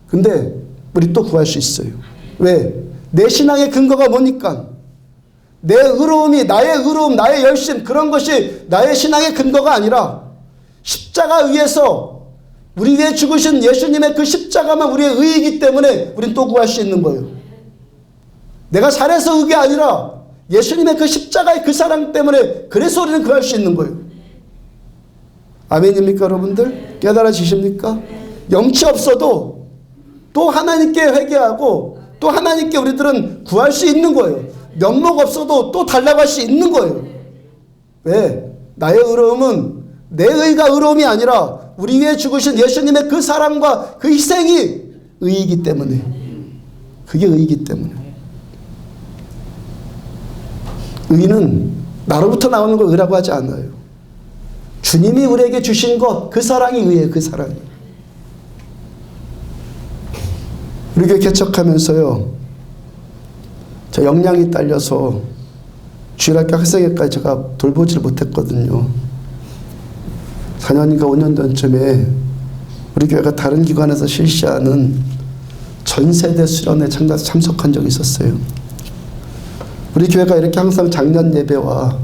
근데 우리 또 구할 수 있어요. 왜? 내 신앙의 근거가 뭐니까? 내 의로움이, 나의 의로움, 나의 열심 그런 것이 나의 신앙의 근거가 아니라 십자가 위에서 우리 위해 죽으신 예수님의 그 십자가만 우리의 의이기 때문에 우린 또 구할 수 있는 거예요. 내가 잘해서 의가 아니라 예수님의 그 십자가의 그 사랑 때문에 그래서 우리는 구할 수 있는 거예요. 아멘입니까 여러분들? 깨달아지십니까? 영치 없어도 또 하나님께 회개하고 또 하나님께 우리들은 구할 수 있는 거예요. 면목 없어도 또 달라갈 수 있는 거예요. 왜? 나의 의로움은 내 의가 의로움이 아니라 우리 위해 죽으신 예수님의 그 사랑과 그 희생이 의이기 때문에. 그게 의이기 때문에. 의는 나로부터 나오는 걸 의라고 하지 않아요. 주님이 우리에게 주신 것, 그 사랑이 의예요. 그 사랑이. 우리 교회 개척하면서요, 저 역량이 딸려서 주일학교 학생회까지 제가 돌보지를 못했거든요. 4년인가 5년 전쯤에 우리 교회가 다른 기관에서 실시하는 전세대 수련회 참석한 적이 있었어요. 우리 교회가 이렇게 항상 작년 예배와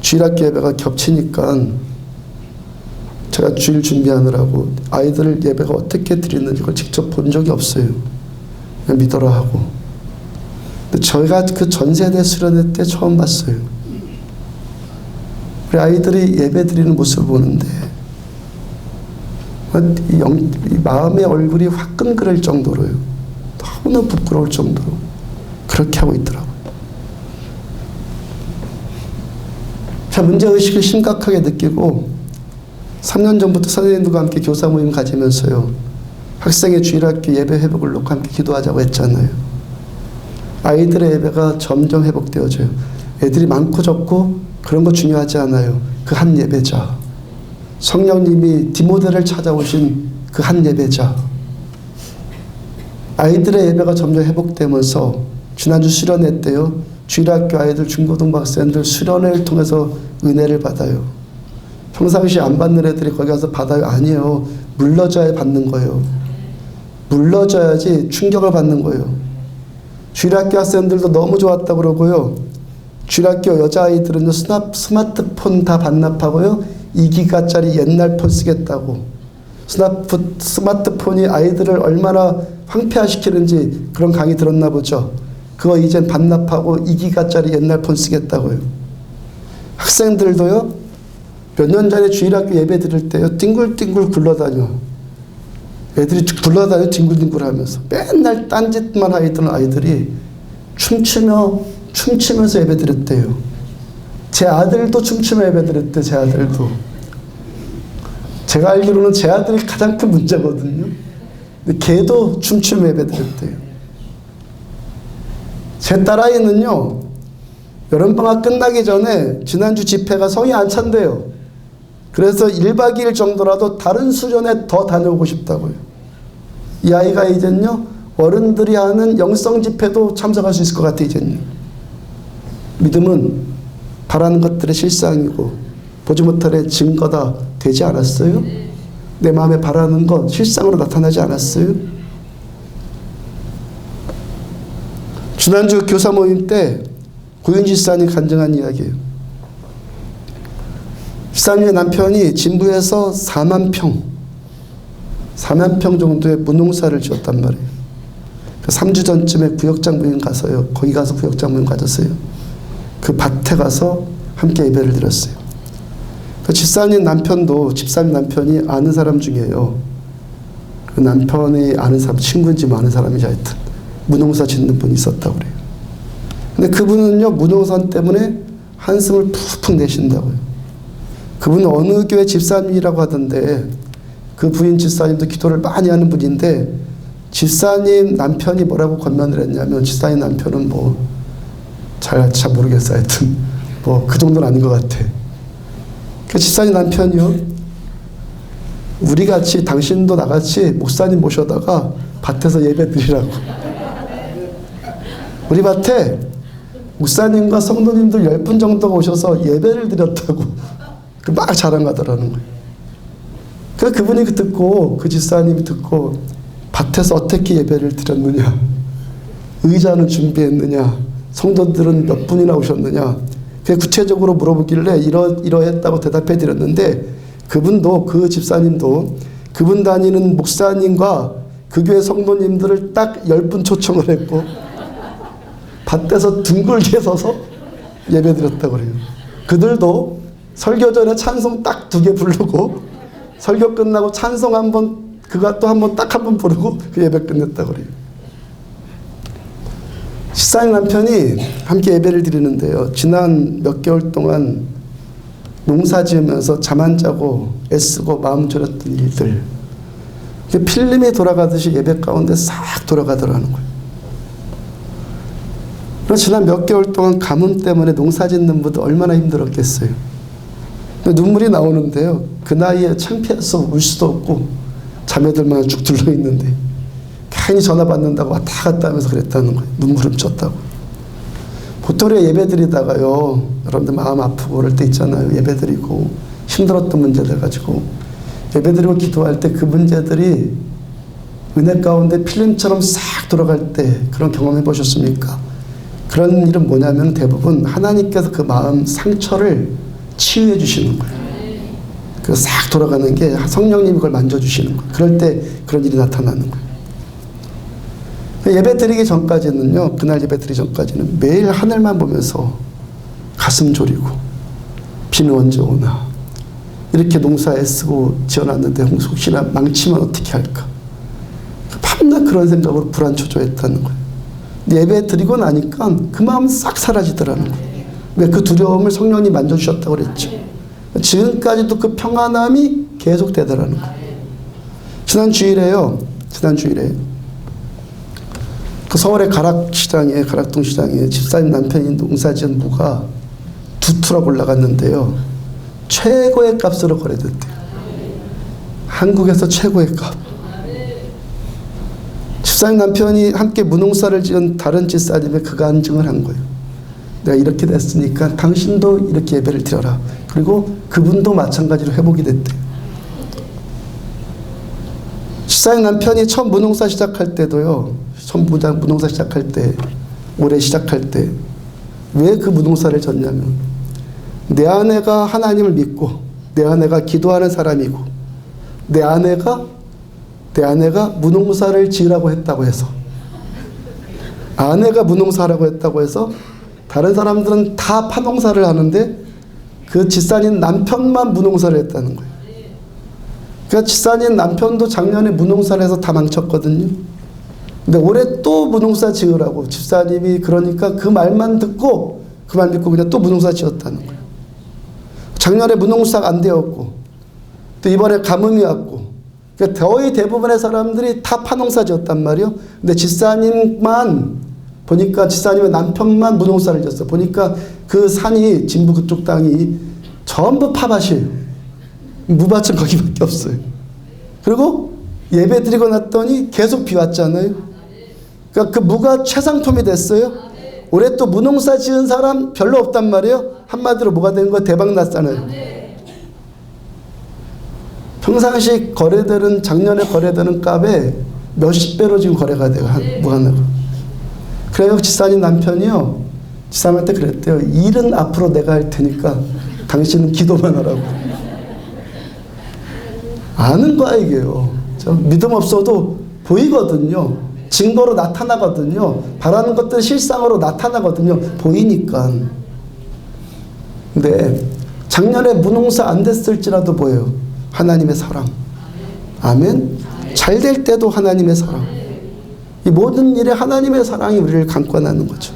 주일학교 예배가 겹치니까 제가 주일 준비하느라고 아이들 예배가 어떻게 드리는지 그걸 직접 본 적이 없어요. 그냥 믿어라 하고. 근데 저희가 그 전세대 수련회 때 처음 봤어요. 우리 아이들이 예배 드리는 모습을 보는데 이 마음의 얼굴이 화끈거릴 정도로요. 너무나 부끄러울 정도로 그렇게 하고 있더라고요. 제가 문제의식을 심각하게 느끼고 3년 전부터 선생님들과 함께 교사 모임 가지면서요, 학생의 주일학교 예배 회복을 놓고 함께 기도하자고 했잖아요. 아이들의 예배가 점점 회복되어져요. 애들이 많고 적고 그런 거 중요하지 않아요. 그 한 예배자, 성령님이 디모데를 찾아오신 그 한 예배자, 아이들의 예배가 점점 회복되면서 지난주 수련회 때요, 주일학교 아이들, 중고등부 학생들 수련회를 통해서 은혜를 받아요. 평상시 안 받는 애들이 거기 가서 받아요? 아니에요. 물러줘야 받는 거예요. 물러줘야지 충격을 받는 거예요. 주일학교 학생들도 너무 좋았다고 그러고요. 주일학교 여자아이들은요, 스마트폰 다 반납하고요, 2기가짜리 옛날 폰 쓰겠다고. 스마트폰이 아이들을 얼마나 황폐화시키는지 그런 강의 들었나 보죠. 그거 이젠 반납하고 2기가짜리 옛날 폰 쓰겠다고요. 학생들도요, 몇 년 전에 주일학교 예배 드릴 때요, 뒹굴뒹굴 굴러다녀. 애들이 굴러다녀 뒹굴뒹굴 하면서 맨날 딴짓만 하던 아이들이 춤추면서 예배 드렸대요. 제 아들도 춤추며 예배 드렸대. 제 아들도. 제가 알기로는 제 아들이 가장 큰 문제거든요. 근데 걔도 춤추며 예배 드렸대요. 제 딸아이는요, 여름방학 끝나기 전에 지난주 집회가 성이 안 찬대요. 그래서 1박 2일 정도라도 다른 수련회 더 다녀오고 싶다고요. 이 아이가 이젠요, 어른들이 하는 영성 집회도 참석할 수 있을 것 같아. 이젠요. 믿음은 바라는 것들의 실상이고 보지 못할 증거다 되지 않았어요? 내 마음에 바라는 것 실상으로 나타나지 않았어요? 지난주 교사 모임 때 고윤지 집사님 간증한 이야기예요. 집사님의 남편이 진부에서 4만 평 정도의 무농사를 지었단 말이에요. 3주 전쯤에 구역장 모임 가서요. 거기 가서 구역장 모임 가졌어요. 그 밭에 가서 함께 예배를 드렸어요. 그 집사님 남편이 아는 사람 중에요. 그 남편이 아는 사람, 친구인지 뭐 아는 사람인지 하여튼 무농사 짓는 분이 있었다고 그래요. 근데 그분은요, 무농사 때문에 한숨을 푹푹 내쉰다고요. 그분은 어느 교회 집사님이라고 하던데, 그 부인 집사님도 기도를 많이 하는 분인데, 집사님 남편이 뭐라고 권면을 했냐면, 집사님 남편은 뭐 잘 모르겠어요. 하여튼 뭐 그 정도는 아닌 것 같아. 그 집사님 남편이요, 우리 같이, 당신도 나같이 목사님 모셔다가 밭에서 예배 드리라고. 우리 밭에 목사님과 성도님들 10분 정도가 오셔서 예배를 드렸다고 막 자랑하더라는 거예요. 그래서 그분이 듣고, 그 집사님이 듣고, 밭에서 어떻게 예배를 드렸느냐, 의자는 준비했느냐, 성도들은 몇 분이나 오셨느냐, 그 구체적으로 물어보길래 이러했다고 대답해 드렸는데, 그분도, 그 집사님도 그분 다니는 목사님과 그 교회 성도님들을 딱 10분 초청을 했고 밭에서 둥글게 서서 예배 드렸다고 그래요. 그들도 설교 전에 찬송 딱 2개 부르고, 설교 끝나고 찬송 한번, 그가 또 딱 한 번 부르고 그 예배 끝냈다고 그래요. 집사님 남편이 함께 예배를 드리는데요, 지난 몇 개월 동안 농사 지으면서 잠 안 자고 애쓰고 마음 졸였던 일들, 필름이 돌아가듯이 예배 가운데 싹 돌아가더라는 거예요. 그래서 지난 몇 개월 동안 가뭄 때문에 농사 짓는 분도 얼마나 힘들었겠어요. 눈물이 나오는데요, 그 나이에 창피해서 울 수도 없고 자매들만 쭉 둘러있는데 괜히 전화 받는다고 왔다 갔다 하면서 그랬다는 거예요. 눈물 훔쳤다고. 보통 우리가 예배 드리다가요, 여러분들 마음 아프고 그럴 때 있잖아요. 예배 드리고 힘들었던 문제들 가지고 예배 드리고 기도할 때 그 문제들이 은혜 가운데 필름처럼 싹 돌아갈 때 그런 경험 해보셨습니까? 그런 일은 뭐냐면 대부분 하나님께서 그 마음 상처를 치유해 주시는 거예요. 그 싹 돌아가는 게 성령님이 그걸 만져주시는 거예요. 그럴 때 그런 일이 나타나는 거예요. 예배 드리기 전까지는요, 그날 예배 드리기 전까지는 매일 하늘만 보면서 가슴 졸이고 비는 언제 오나, 이렇게 농사 애쓰고 지어놨는데 혹시나 망치면 어떻게 할까, 밤낮 그런 생각으로 불안초조했다는 거예요. 근데 예배 드리고 나니까 그 마음 싹 사라지더라는 거예요. 왜? 그 두려움을 성령님 만져주셨다고 그랬죠. 지금까지도 그 평안함이 계속되더라는 거예요. 지난 주일에 그 서울의 가락동 시장에 집사님 남편이 농사지은 무가 2트럭 올라갔는데요, 최고의 값으로 거래됐대요. 한국에서 최고의 값. 집사님 남편이 함께 무농사를 지은 다른 집사님의 그 간증을 한 거예요. 내가 이렇게 됐으니까 당신도 이렇게 예배를 드려라. 그리고 그분도 마찬가지로 회복이 됐대요. 집사님 남편이 처음 무농사 시작할 때도요, 무농사 시작할 때, 올해 시작할 때 왜 그 무농사를 졌냐면, 내 아내가 하나님을 믿고 내 아내가 기도하는 사람이고 내 아내가 무농사를 지으라고 했다고 해서, 아내가 무농사라고 했다고 해서 다른 사람들은 다 파농사를 하는데 그 집사님 남편만 무농사를 했다는 거예요. 그러니까 집사님 남편도 작년에 무농사를 해서 다 망쳤거든요. 근데 올해 또 무농사 지으라고 집사님이, 그러니까 그 말만 듣고 그 말 믿고 그냥 또 무농사 지었다는 거예요. 작년에 무농사가 안 되었고 또 이번에 가뭄이 왔고, 그러니까 거의 대부분의 사람들이 다 파농사 지었단 말이에요. 근데 집사님만 보니까, 집사님의 남편만 무농사를 지었어. 보니까 그 산이, 진부 그쪽 땅이 전부 파밭이에요. 무밭은 거기밖에 없어요. 그리고 예배 드리고 났더니 계속 비 왔잖아요. 그러니까 그 무가 최상품이 됐어요. 올해 또 무농사 지은 사람 별로 없단 말이에요. 한마디로 뭐가 된 거, 대박 났잖아요. 평상시 거래되는, 작년에 거래되는 값에 몇십 배로 지금 거래가 돼요. 무 하나가. 그래요. 집사님 남편이요, 집사님한테 그랬대요. 일은 앞으로 내가 할 테니까 당신은 기도만 하라고. 아는 거야 이게요. 믿음 없어도 보이거든요. 증거로 나타나거든요. 바라는 것들 실상으로 나타나거든요. 보이니까. 근데 작년에 무농사 안 됐을지라도 뭐예요? 하나님의 사랑. 아멘. 잘 될 때도 하나님의 사랑. 이 모든 일에 하나님의 사랑이 우리를 강권하는 거죠.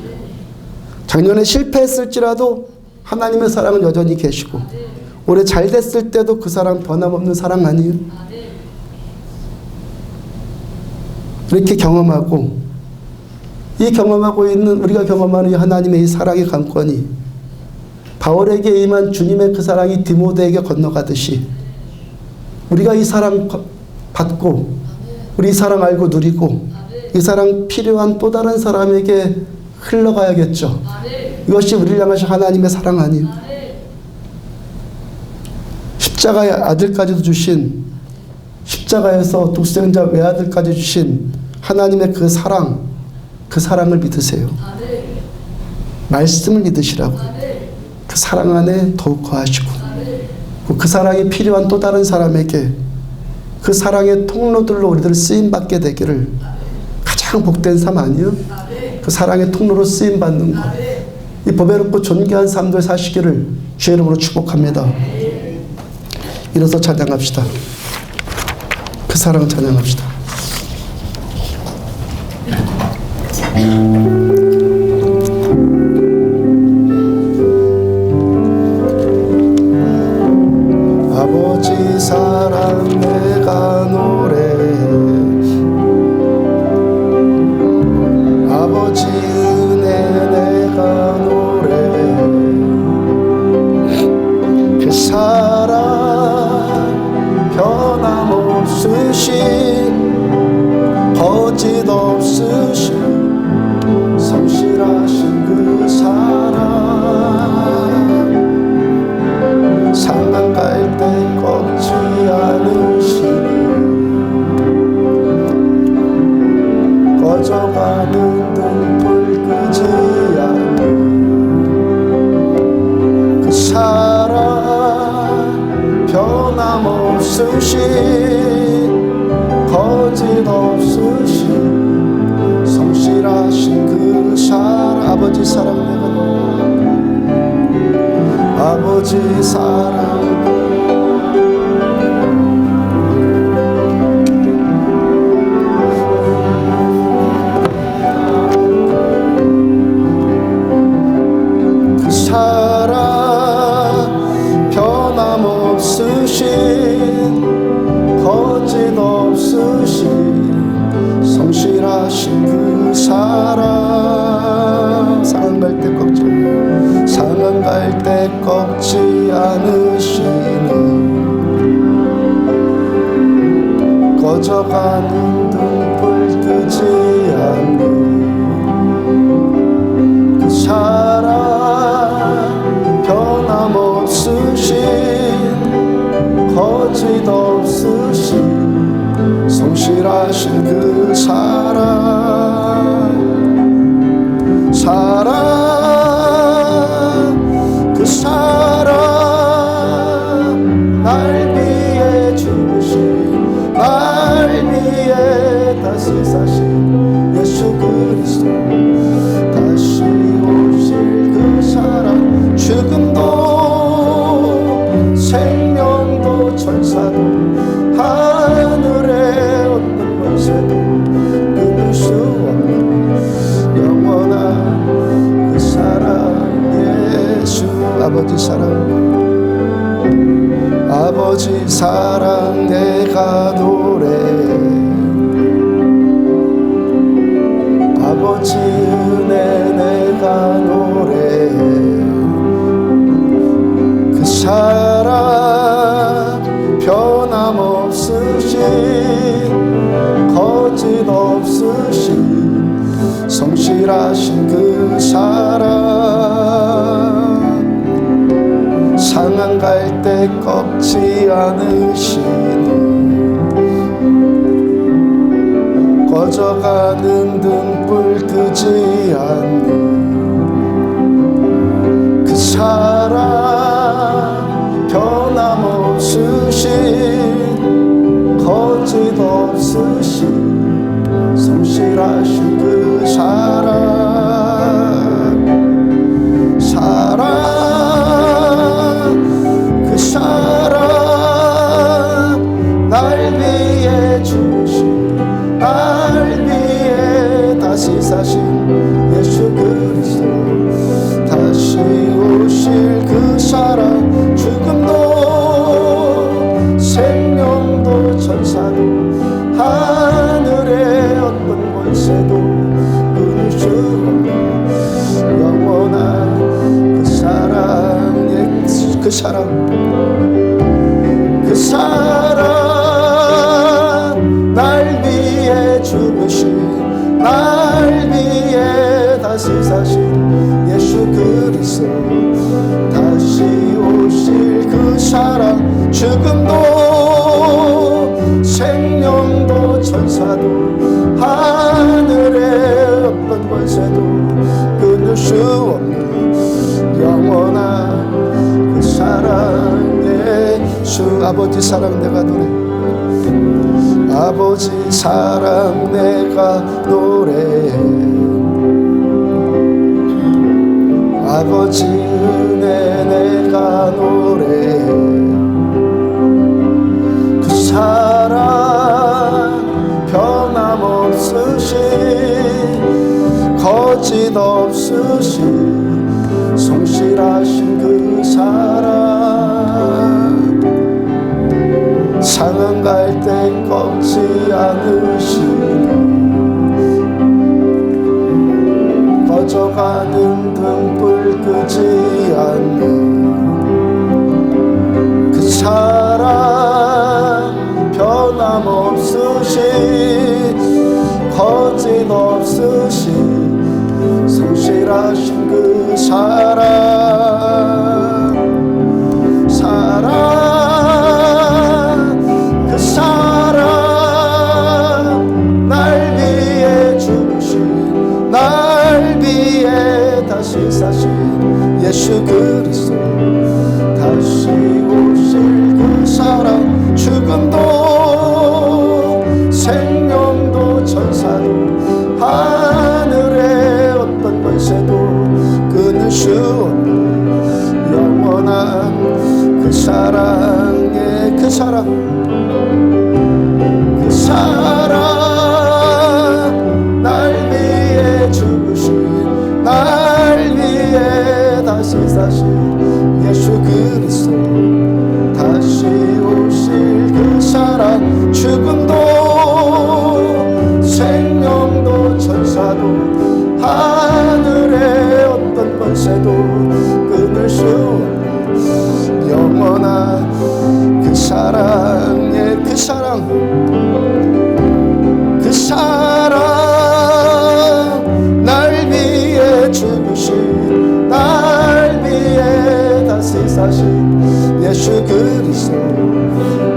작년에 실패했을지라도 하나님의 사랑은 여전히 계시고, 올해 잘 됐을 때도 그 사랑 변함없는 사랑 아니에요? 이렇게 경험하고, 이 경험하고 있는, 우리가 경험하는 하나님의 이 사랑의 강권이 바울에게 임한 주님의 그 사랑이 디모데에게 건너가듯이 우리가 이 사랑 받고, 우리 이 사랑 알고 누리고, 이 사랑 필요한 또 다른 사람에게 흘러가야겠죠. 이것이 우리를 향하신 하나님의 사랑 아니에요? 십자가의 아들까지도 주신, 십자가에서 독생자 외아들까지 주신 하나님의 그 사랑, 그 사랑을 믿으세요. 말씀을 믿으시라고. 그 사랑 안에 더욱 거하시고, 그 사랑이 필요한 또 다른 사람에게 그 사랑의 통로들로 우리들 쓰임받게 되기를, 가장 복된 삶 아니에요? 그 사랑의 통로로 쓰임받는 것, 이 보배롭고 존귀한 삶들 사시기를 주의 이름으로 축복합니다. 일어서 찬양합시다. 그 사랑 찬양합시다. 아버지 사랑 내가 노래해, 아버지 은혜 내가 노래해, 그 사랑 변함없으신 거짓 사랑 변함없으신 거짓없으신 성실하신 그 사랑 아버지 사랑 내가 아버지 사랑 그 사랑 변함없으신 거짓없으신 성실하신 그 사랑 상한 갈 때 꺾지 상한 갈 때 꺾지 않으시는 꺼져가는 등불 끄지 않는 그 사랑 변함없으신 거짓없으신 성실하신 그 사랑 그 사랑 날 위해 죽으신 날 위해 다시 사신 예수 그리스도 다시 오실 그 사랑 죽음도 생명도 천사도 하늘의 어떤 권세도 끊을 수 없는 영원한 그 사랑 예수 아버지 사랑 내가 노래해 아버지 은혜 내가 노래해 그 사랑 변함없으신 거짓없으신 성실하신 그 사랑 상한 갈 때 꺾지 않으시는 꺼져가는 등불 끄지 않는 그 사랑 변함없으신 거짓없으신 성실하신 그 사랑 그 사랑 날 위해 주신 날 위해 다시 사신 예수 그리스도 다시 오실 그 사랑 죽음도 생명도 천사도 하늘의 어떤 권세도 끊을 수 없는 영원한 그 사랑의 그 사랑 날 위해 죽으신 날 위해 다시 사신 예수 그리스도 다시 오실 그 사랑 죽음도 생명도 천사도 하늘의 어떤 권세도 끊을 수 없는 영원한 그 사랑의 주 아버지 사랑 내가 노래 아버지 사랑 내가 노래해 아버지 은혜 내가 노래해 그 사랑 변함없으신 거짓없으신 성실하신 그 사랑 상한 갈 때 꺾지 않으시는 꺼져가는 등불 끄지 않는 그 사랑 변함없으신 거짓없으신 성실하신 그 사랑 그 사랑 날 위해 죽으신 날 위해 다시 사신 예수 그리스도 영원한 그 사랑의 그 사랑, 그 사랑, 날 위해 죽으신, 날 위해 다시 사신 예수 그리스도, 다시 오실 그 사랑, 죽음도 생명도 천사도 하늘의 어떤 권세도 끊을 수 없는 영원한 그 사랑의 그 사랑, 그 사랑, 날 위해 죽으신, 날 위해 다시 사신 예수 그리스도,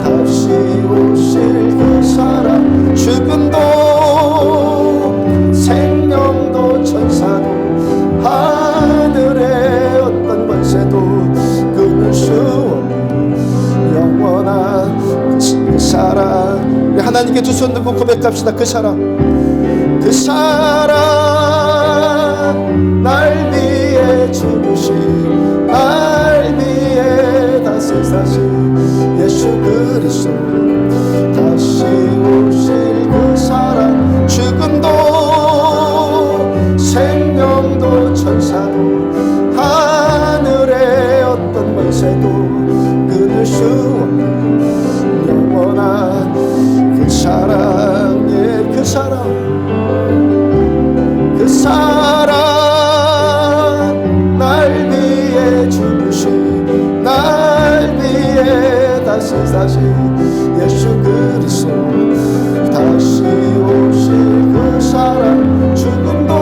다시 오실 그 사랑, 죽음도 생명도 천사도 하늘의 어떤 권세도 끊을 수 없는 영원한 그 사랑. 우리 하나님께 두 손 들고 고백합시다. 그 사랑, 그 사랑, 날 위해 죽으신, 날 위해 다시 사신 예수 그리스도, 다시 오실 그 사랑, 죽음도 생명도 천사도 하늘의 어떤 권세도 끊을 수 없는 영원한 그 사랑의 그 사랑, 그 사랑, 날 위해 죽으신, 날 위해 다시 사신 예수 그리스도, 다시 오실 그 사랑, 죽음도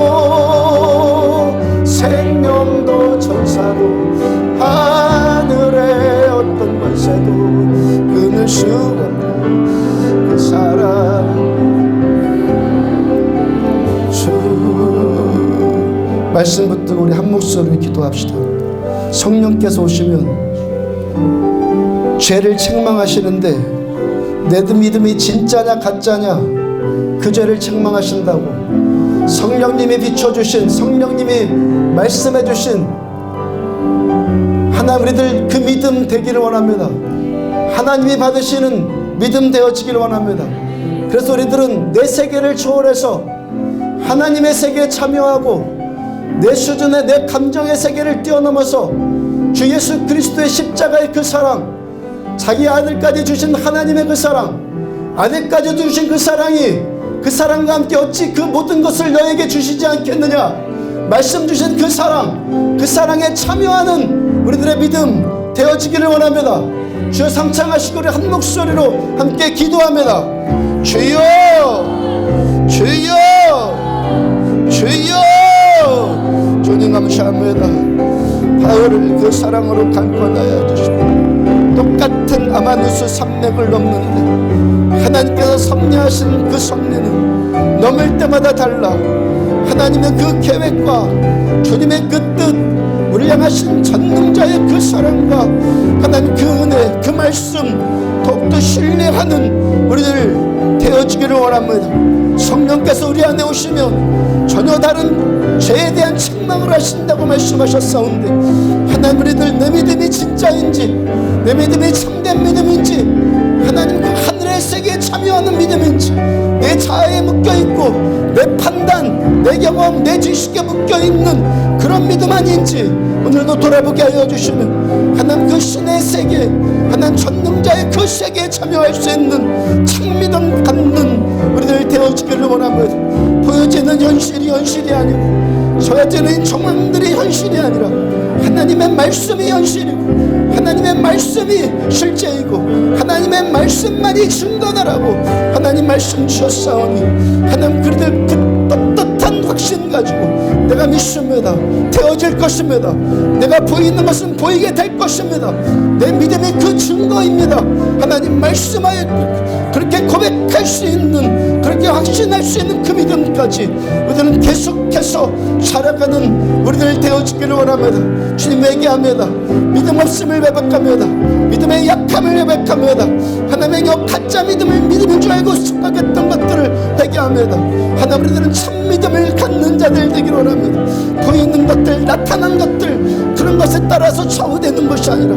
생명도 천사도 하늘의 어떤 권세도 끊을 수 없는 그 사랑. 주 말씀 붙들고 우리 한 목소리로 기도합시다. 성령께서 오시면 죄를 책망하시는데 내 믿음이 진짜냐 가짜냐 그 죄를 책망하신다고. 성령님이 비춰주신, 성령님이 말씀해주신 하나님, 우리들 그 믿음 되기를 원합니다. 하나님이 받으시는 믿음 되어지기를 원합니다. 그래서 우리들은 내 세계를 초월해서 하나님의 세계에 참여하고 내 수준의 내 감정의 세계를 뛰어넘어서 주 예수 그리스도의 십자가의 그 사랑, 자기 아들까지 주신 하나님의 그 사랑, 아들까지 주신 그 사랑이, 그 사랑과 함께 어찌 그 모든 것을 너에게 주시지 않겠느냐. 말씀 주신 그 사랑, 그 사랑에 참여하는 우리들의 믿음 되어지기를 원합니다. 주여 상창하시고 우리 한 목소리로 함께 기도합니다. 주여, 주여, 주여. 주님 감사합니다. 바울을 그 사랑으로 감건하여 주시고 똑같은 아마누스 산맥을 넘는데 하나님께서 섭리하신 그 섭리는 넘을 때마다 달라. 하나님의 그 계획과 주님의 그 뜻, 우리를 향하신 전능자의 그 사랑과 하나님 그 은혜, 그 말씀 더욱더 신뢰하는 우리들 되어지기를 원합니다. 성령께서 우리 안에 오시면 전혀 다른 죄에 대한 책망을 하신다고 말씀하셨사온데, 하나님 우리들 내 믿음이 진짜인지, 내 믿음이 참된 믿음인지, 하나님 그 하늘의 세계에 참여하는 믿음인지, 내 자아에 묶여있고 내 판단, 내 경험, 내 지식에 묶여있는 그런 믿음 아닌지 오늘도 돌아보게 하여 주시면 하나님 그 신의 세계, 하나님 전능자의 그 세계에 참여할 수 있는 참믿음 갖는 우리들 되어지기를 원합니다. 보여지는 현실이 현실이 아니고, 저여지는 정황들이 현실이 아니라 하나님의 말씀이 현실이고, 하나님의 말씀이 실제이고, 하나님의 말씀만이 증거다라고 하나님 말씀 주셨사오니, 하나님 그들 그 떳떳한 확신 가지고 내가 믿습니다. 되어질 것입니다. 내가 보이는 것은 보이게 될 것입니다. 내 믿음이 그 증거입니다. 하나님 말씀하여 그렇게 고백할 수 있는, 그렇게 확신할 수 있는 그 믿음까지 우리들은 계속해서 살아가는 우리들 되어지기를 원합니다. 주님 얘기합니다. 믿음 없음을 회복합니다. 믿음의 약함을 회복합니다. 하나님의 가짜 믿음을 믿음인 줄 알고 속박했던 것들을 회개합니다. 하나님 우리들은 참 믿음을 갖는 자들 되기를 원합니다. 보이는 것들, 나타난 것들, 그런 것에 따라서 좌우되는 것이 아니라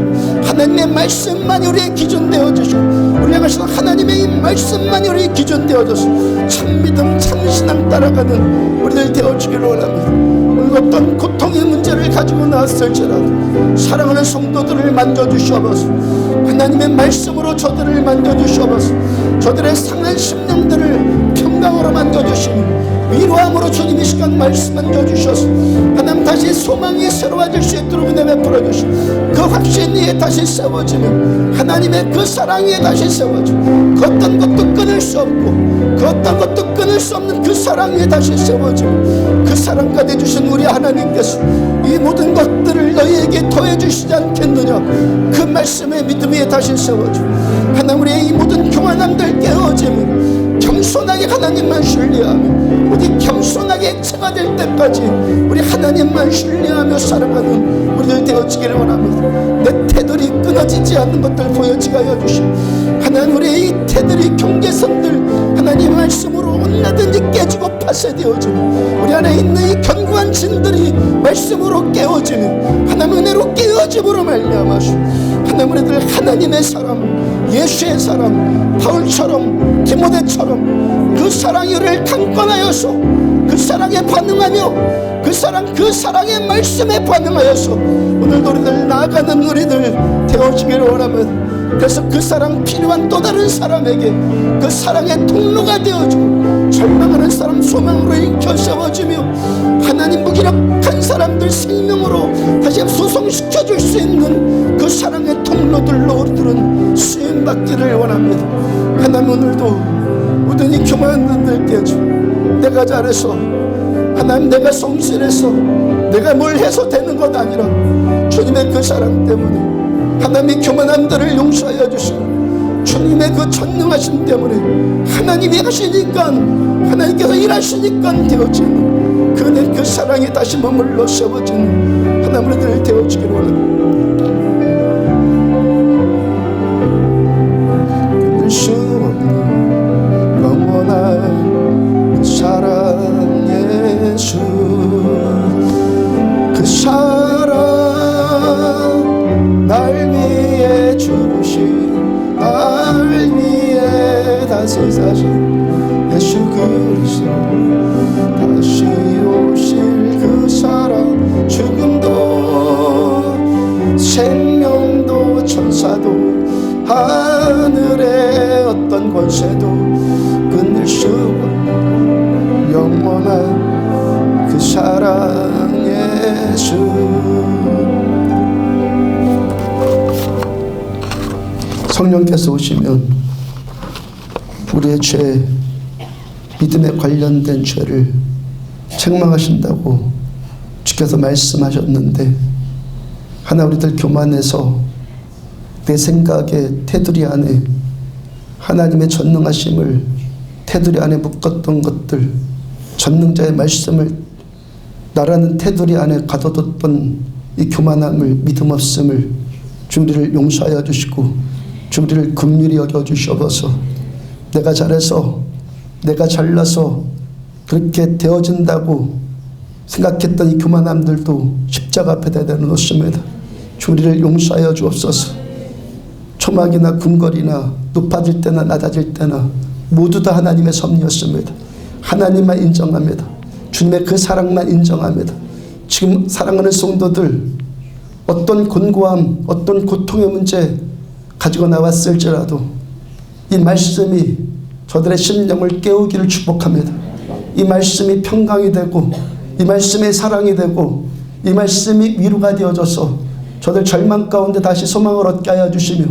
하나님의 말씀만이 우리의 기준 되어주시고, 우리가 가시는 하나님의 이 말씀만이 우리의 기준 되어줘서 참 믿음, 참 신앙 따라가는 우리들 되어주기를 원합니다. 오늘 어떤 고통의 문제를 가지고 나왔을지라도 사랑하는 성도들을 만져주시옵소서. 하나님의 말씀으로 저들을 만져주시옵소서. 저들의 상한 심령들을 평강으로 만져주시고 위로함으로 주님 이 시간 말씀 만져주셔서 하나님 다시 소망이 새로워질 수 있도록 은혜 베풀어주시고 그 확신 위에 다시 세워지면 하나님의 그 사랑 위에 다시 세워지고 그 어떤 것도 끊을 수 없고 그 어떤 것도 끊을 수 없는 그 사랑 위에 다시 세워지고 그 사랑까지 주신 우리 하나님께서 이 모든 것들을 너희에게 더해주시지 않겠느냐, 그 말씀의 믿음 위에 다시 세워지고 하나님 우리의 이 모든 교만함들 깨어지면 겸손하게 하나님만 신뢰하며 우리 겸손하게 액체가 될 때까지 우리 하나님만 신뢰하며 살아가는 우리들 되어지기를 원합니다. 내 태들이 끊어지지 않는 것들 보여지게 하여 주시고 하나님 우리의 이 태들이 경계선들 하나님 말씀으로 언제든지 깨지고 파쇄되어지고 우리 안에 있는 이 견고한 진들이 말씀으로 깨어지며 하나님 은혜로 깨어짐으로 말미암아서 하나님 우리들 하나님의 사람, 예수의 사람, 바울처럼 디모데처럼 그 사랑이 우리를 강권하여서 그 사랑에 반응하며 그 사랑의 말씀에 반응하여서 오늘도 우리들 나아가는 우리들 되어지기를 원하면, 그래서 그 사랑 필요한 또 다른 사람에게 그 사랑의 통로가 되어주고 절망하는 사람 소망으로 일으켜 세워주며 하나님 무기력한 사람들 생명으로 다시 소송시켜줄 수 있는 그 사랑의 통로들로 우리들은 쓰임받기를 원합니다. 하나님 오늘도 모든 이 교만한 분들께 주 내가 잘해서 하나님 내가 성실해서 내가 뭘 해서 되는 것 아니라 주님의 그 사랑 때문에 하나님의 교만함들을 용서하여 주시고 주님의 그 전능하심 때문에 하나님이 하시니까 하나님께서 일하시니까 되어지는 그 사랑이 다시 머물러 세워지는 하나님을 되어지기를 원합니다. 끊을 수 없는 영원한 그 사랑 예수, 그 사랑 날 위해 죽으신 날 위해 다스리신 예수 그리스도 다시 오실 그 사랑, 죽음도 생명도 천사도 하늘의 어떤 권세도 끊을 수 없는 영원한 그 사랑 예수. 성령께서 오시면 우리의 죄, 믿음에 관련된 죄를 책망하신다고 주께서 말씀하셨는데, 하나 우리들 교만해서 내 생각에 테두리 안에 하나님의 전능하심을 테두리 안에 묶었던 것들, 전능자의 말씀을 나라는 테두리 안에 가둬뒀던 이 교만함을, 믿음 없음을 주 우리를 용서하여 주시고 주 우리를 긍휼히 여겨주시옵소서. 내가 잘해서 내가 잘나서 그렇게 되어진다고 생각했던 이 교만함들도 십자가 앞에 내놓습니다. 주 우리를 용서하여 주옵소서. 초막이나 궁궐이나 높아질 때나 낮아질 때나 모두 다 하나님의 섭리였습니다. 하나님만 인정합니다. 주님의 그 사랑만 인정합니다. 지금 사랑하는 성도들 어떤 곤고함, 어떤 고통의 문제 가지고 나왔을지라도 이 말씀이 저들의 심령을 깨우기를 축복합니다. 이 말씀이 평강이 되고 이 말씀이 사랑이 되고 이 말씀이 위로가 되어져서 저들 절망 가운데 다시 소망을 얻게 하여 주시며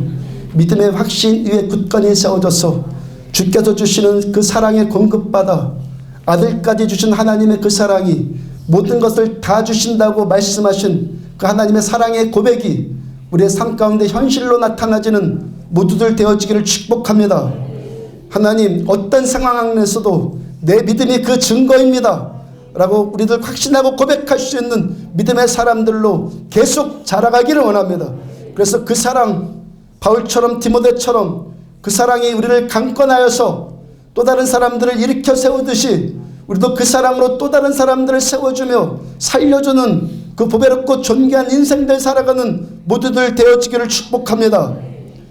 믿음의 확신 위에 굳건히 세워져서 주께서 주시는 그 사랑에 공급받아 아들까지 주신 하나님의 그 사랑이 모든 것을 다 주신다고 말씀하신 그 하나님의 사랑의 고백이 우리의 삶 가운데 현실로 나타나지는 모두들 되어지기를 축복합니다. 하나님, 어떤 상황 안에서도 내 믿음이 그 증거입니다 라고 우리들 확신하고 고백할 수 있는 믿음의 사람들로 계속 자라가기를 원합니다. 그래서 그 사랑, 바울처럼 디모데처럼 그 사랑이 우리를 강권하여서 또 다른 사람들을 일으켜 세우듯이 우리도 그 사랑으로 또 다른 사람들을 세워주며 살려주는 그 보배롭고 존귀한 인생들 살아가는 모두들 되어지기를 축복합니다.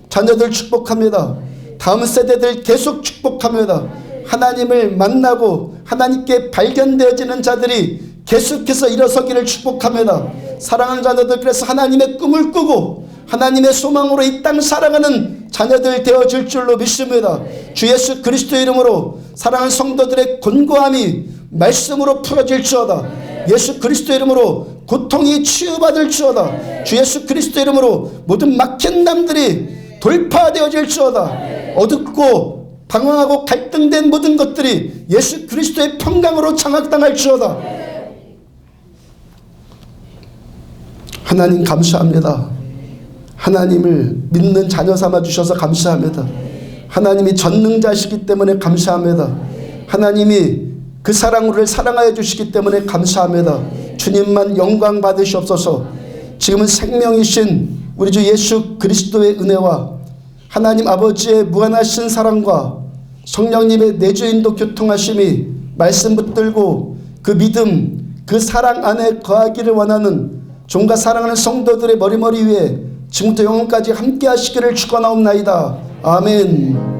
자녀들 축복합니다. 다음 세대들 계속 축복합니다. 하나님을 만나고 하나님께 발견되어지는 자들이 계속해서 일어서기를 축복합니다. 사랑하는 자녀들, 그래서 하나님의 꿈을 꾸고 하나님의 소망으로 이 땅 살아가는 자녀들 되어질 줄로 믿습니다. 주 예수 그리스도 이름으로 사랑하는 성도들의 곤고함이 말씀으로 풀어질지어다. 예수 그리스도 이름으로 고통이 치유받을지어다. 주 예수 그리스도 이름으로 모든 막힌 담들이 돌파되어질지어다. 어둡고 방황하고 갈등된 모든 것들이 예수 그리스도의 평강으로 장악당할지어다. 하나님 감사합니다. 하나님을 믿는 자녀 삼아주셔서 감사합니다. 하나님이 전능자시기 때문에 감사합니다. 하나님이 그 사랑으로를 사랑하여 주시기 때문에 감사합니다. 주님만 영광 받으시옵소서. 지금은 생명이신 우리 주 예수 그리스도의 은혜와 하나님 아버지의 무한하신 사랑과 성령님의 내주인도 교통하심이 말씀 붙들고 그 믿음, 그 사랑 안에 거하기를 원하는 종과 사랑하는 성도들의 머리머리 위에 지금부터 영원까지 함께 하시기를 축원하옵나이다. 아멘.